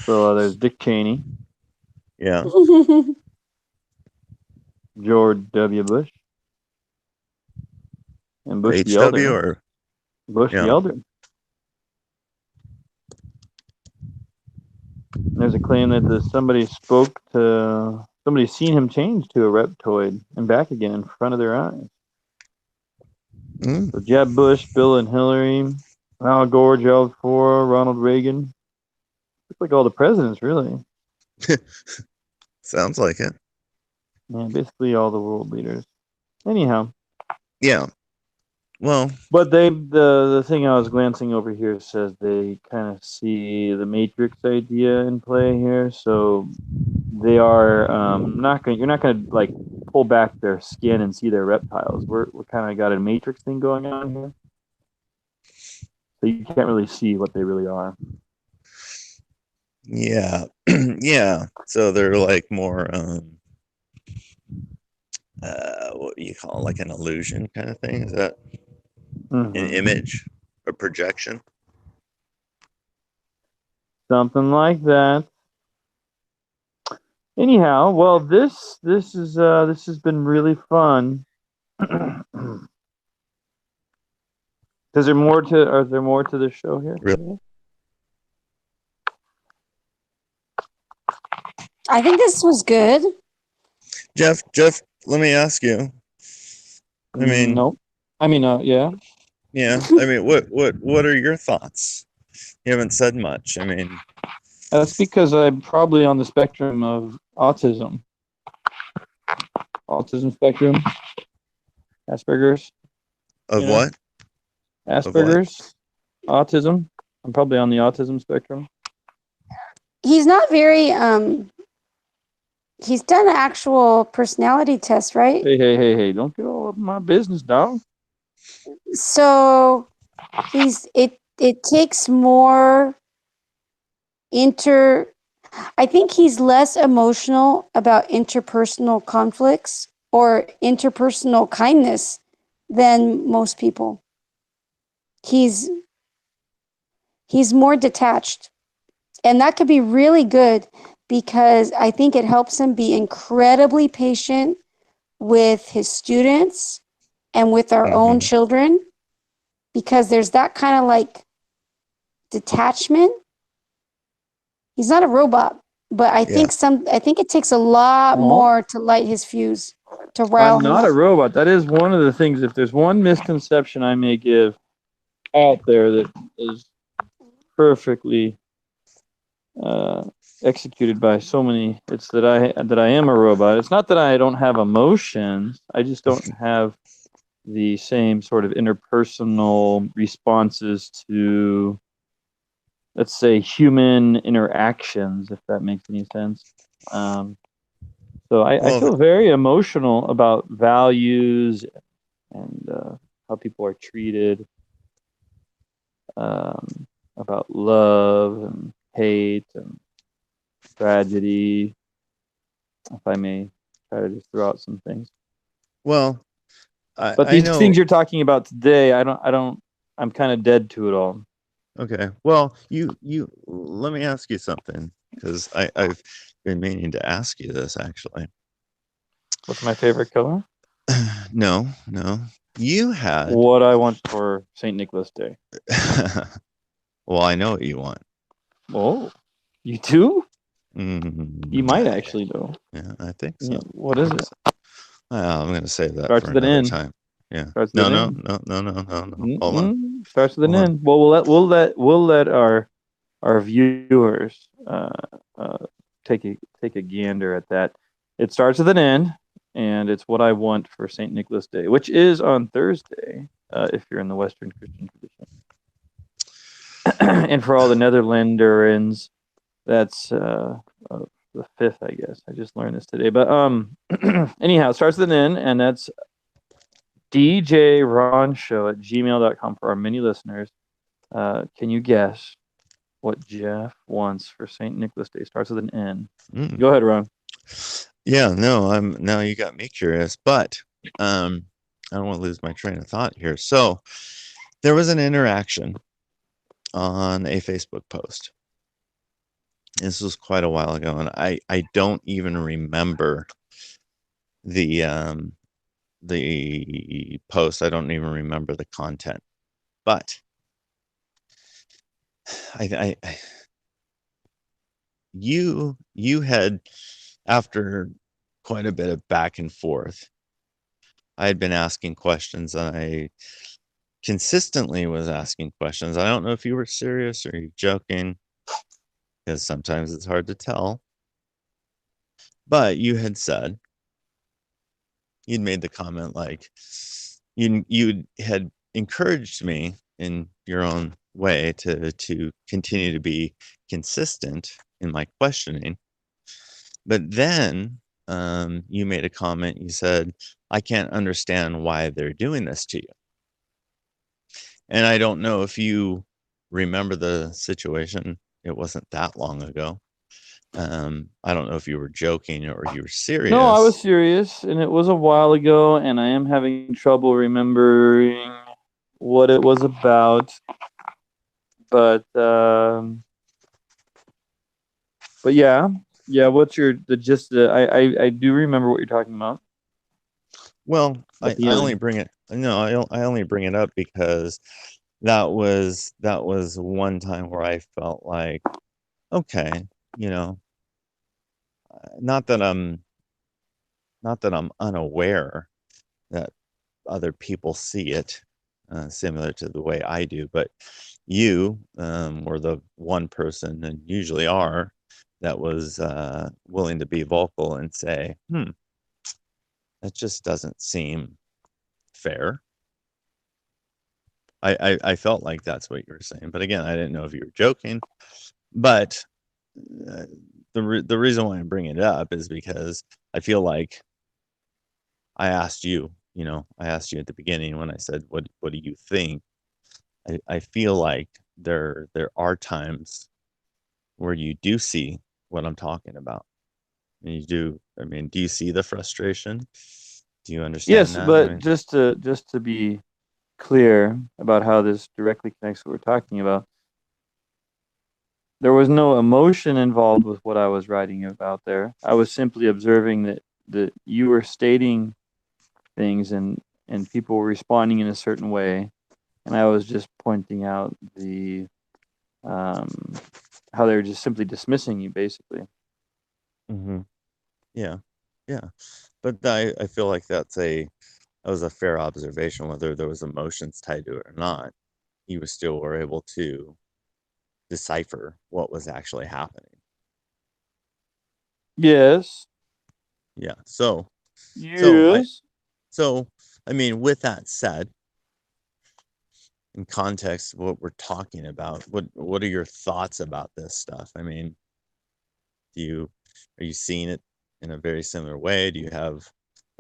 So there's Dick Cheney. Yeah. George W. Bush. And Bush the HW Elder. or Bush the Elder. And there's a claim that somebody seen him change to a reptoid and back again in front of their eyes. So Jeb Bush, Bill and Hillary, Al Gore, Gerald Ford, Ronald Reagan. Looks like all the presidents, really. Sounds like it. Yeah, basically all the world leaders. Anyhow. Yeah. Well, but the thing I was glancing over here says they kind of see the Matrix idea in play here. So they are not going. You're not going to like pull back their skin and see their reptiles. We're kind of got a Matrix thing going on here, so you can't really see what they really are. yeah. Yeah. So they're like more what do you call it? Like an illusion kind of thing? Is that an image, a projection? Something like that. Anyhow, well, this has been really fun. Are there more to the show here? Really? I think this was good. Jeff, let me ask you. I mean, no. I mean, yeah. Yeah. I mean, what are your thoughts? You haven't said much. I mean, that's because I'm probably on the spectrum of autism. Autism spectrum. Asperger's. Of what? Asperger's. Autism. I'm probably on the autism spectrum. He's not very he's done an actual personality test, right? Hey, don't get all up in my business, dog. So it takes more I think he's less emotional about interpersonal conflicts or interpersonal kindness than most people. He's more detached. And that could be really good because I think it helps him be incredibly patient with his students and with our own children, because there's that kind of like detachment. He's not a robot, but I think it takes a lot more to light his fuse, to rile him up. I'm not a robot. That is one of the things. If there's one misconception I may give out there that is perfectly executed by so many, it's that I am a robot. It's not that I don't have emotions. I just don't have the same sort of interpersonal responses to, let's say, human interactions, if that makes any sense. So I feel very emotional about values and how people are treated, about love and hate and tragedy, if I may try to just throw out some things. Well, but these things you're talking about today, I'm kind of dead to it all. Okay. Well, you let me ask you something, because I've been meaning to ask you this actually. What's my favorite color? No. You had what I want for St. Nicholas Day. Well, I know what you want. Oh, you do? Mm-hmm. You might actually know. Yeah, I think so. Yeah, what is it? I'm going to save that Starts for with an another N. time. Yeah. Starts No. with an N. Hold on. Starts with an N. Well, we'll let our viewers take a gander at that. It starts with an N, and it's what I want for St. Nicholas Day, which is on Thursday, if you're in the Western Christian tradition. And for all the Netherlanderans, that's the 5th, I guess. I just learned this today. But anyhow, it starts with an N, and that's djronshow@gmail.com for our many listeners. Can you guess what Jeff wants for St. Nicholas Day? Starts with an N. Go ahead, Ron. Yeah, no, now you got me curious, but I don't want to lose my train of thought here. So there was an interaction on a Facebook post. This was quite a while ago, and I don't even remember the post. I don't even remember the content, but you had, after quite a bit of back and forth, I had been asking questions, and I consistently was asking questions. I don't know if you were serious or you joking, because sometimes it's hard to tell. But you had said you'd made the comment like you had encouraged me in your own way to continue to be consistent in my questioning. But then you made a comment. You said, I can't understand why they're doing this to you. And I don't know if you remember the situation. It wasn't that long ago. I don't know if you were joking or you were serious. No, I was serious, and it was a while ago, and I am having trouble remembering what it was about. But yeah. What's the gist? I do remember what you're talking about. Well, I only bring it. No, I only bring it up because that was one time where I felt like, okay, not that I'm unaware that other people see it similar to the way I do, but you were the one person, and usually are, that was willing to be vocal and say, that just doesn't seem fair. I felt like that's what you were saying, but again, I didn't know if you were joking. But the reason why I'm bringing it up is because I feel like I asked you at the beginning when I said, what do you think? I feel like there are times where you do see what I'm talking about. And you do. I mean, do you see the frustration? Do you understand Yes, that? but just to be clear about how this directly connects to what we're talking about, there was no emotion involved with what I was writing about there. I was simply observing that you were stating things and people were responding in a certain way, and I was just pointing out the how they were just simply dismissing you, basically. Mm-hmm. Yeah, but I feel like that was a fair observation, whether there was emotions tied to it or not. You still were able to decipher what was actually happening. Yes. Yeah. So Yes. I mean, with that said, in context of what we're talking about, what are your thoughts about this stuff? I mean, are you seeing it in a very similar way? Do you have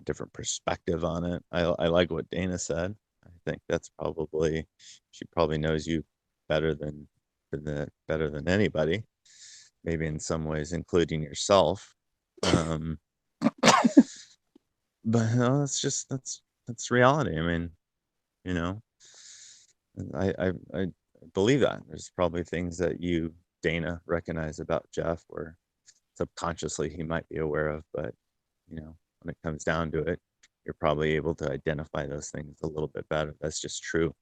a different perspective on it? I like what Dana said. I think that's probably, she probably knows you better than anybody, maybe in some ways, including yourself. But no, that's reality. I mean, you know, I believe that there's probably things that you, Dana, recognize about Jeff where subconsciously he might be aware of, but when it comes down to it, you're probably able to identify those things a little bit better. That's just true.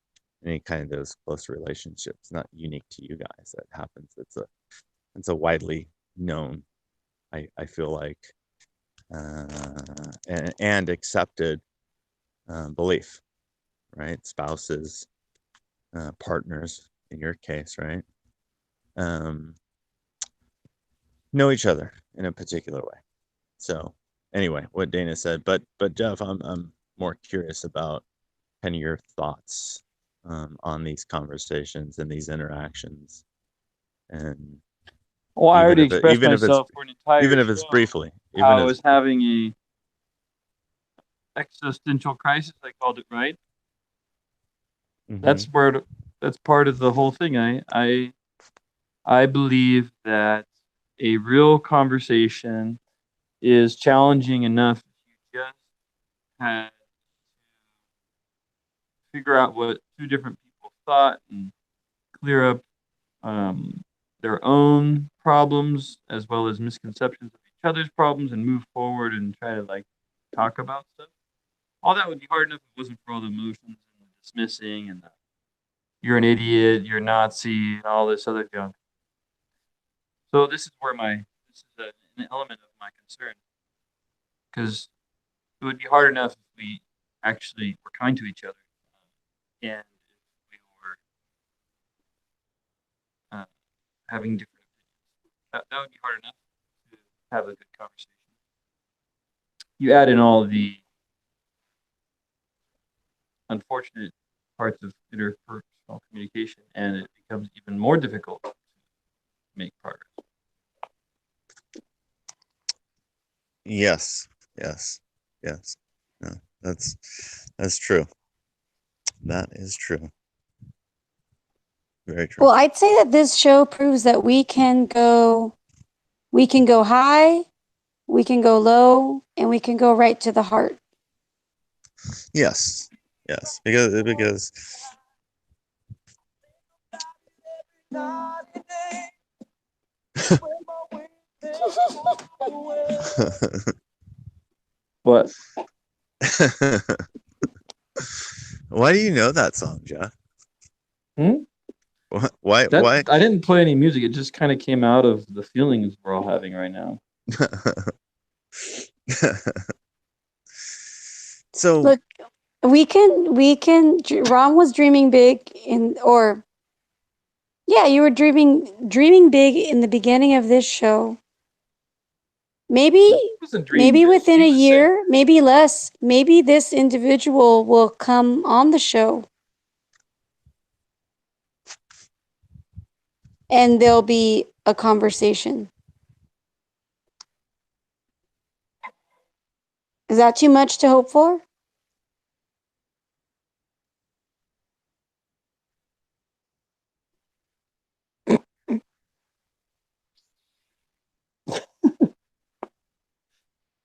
Any kind of those close relationships, not unique to you guys. That happens. It's a widely known, I feel like, and accepted belief, right? Spouses, partners, in your case, right? Know each other in a particular way. So anyway, what Dana said, but Jeff, I'm more curious about kind of your thoughts on these conversations and these interactions, and well, I already expressed even if myself for an entire even if it's show, briefly, how I was having a existential crisis. I called it, right. Mm-hmm. That's part of the whole thing. I believe that a real conversation is challenging enough if you just had to figure out what two different people thought and clear up their own problems as well as misconceptions of each other's problems and move forward and try to talk about stuff. All that would be hard enough if it wasn't for all the emotions and the dismissing and the you're an idiot, you're a Nazi, and all this other junk. So this is an element of my concern, because it would be hard enough if we actually were kind to each other, and if we were having different opinions. That would be hard enough to have a good conversation. You add in all the unfortunate parts of interpersonal communication, and it becomes even more difficult to make progress. Yes. No, that's true. That is true. Very true. Well, I'd say that this show proves that we can go high, we can go low, and we can go right to the heart. Yes. Because What? Why do you know that song, Jeff? Why? I didn't play any music. It just kind of came out of the feelings we're all having right now. So look, we can. Ron was dreaming big you were dreaming big in the beginning of this show. Maybe within a year, maybe less, maybe this individual will come on the show. And there'll be a conversation. Is that too much to hope for?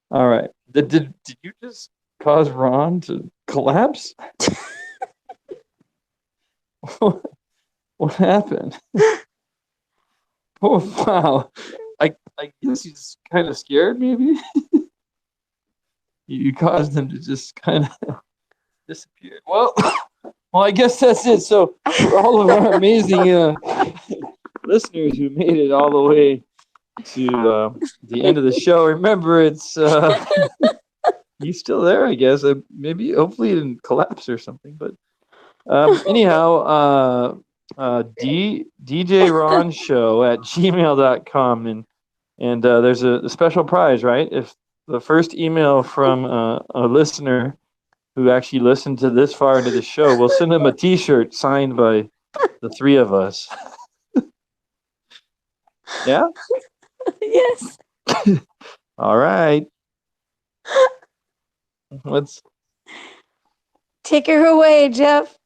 All right. Did you just cause Ron to collapse? What happened? Oh wow! I guess he's kind of scared. Maybe you caused him to just kind of disappear. Well, I guess that's it. So for all of our amazing listeners who made it all the way to the end of the show, remember it's he's still there. I guess maybe hopefully he didn't collapse or something. But anyhow. DJ Ron Show at gmail.com and there's a special prize, right? If the first email from a listener who actually listened to this far into the show, we'll send him a t-shirt signed by the three of us. Yeah? Yes. All right. Let's take her away, Jeff.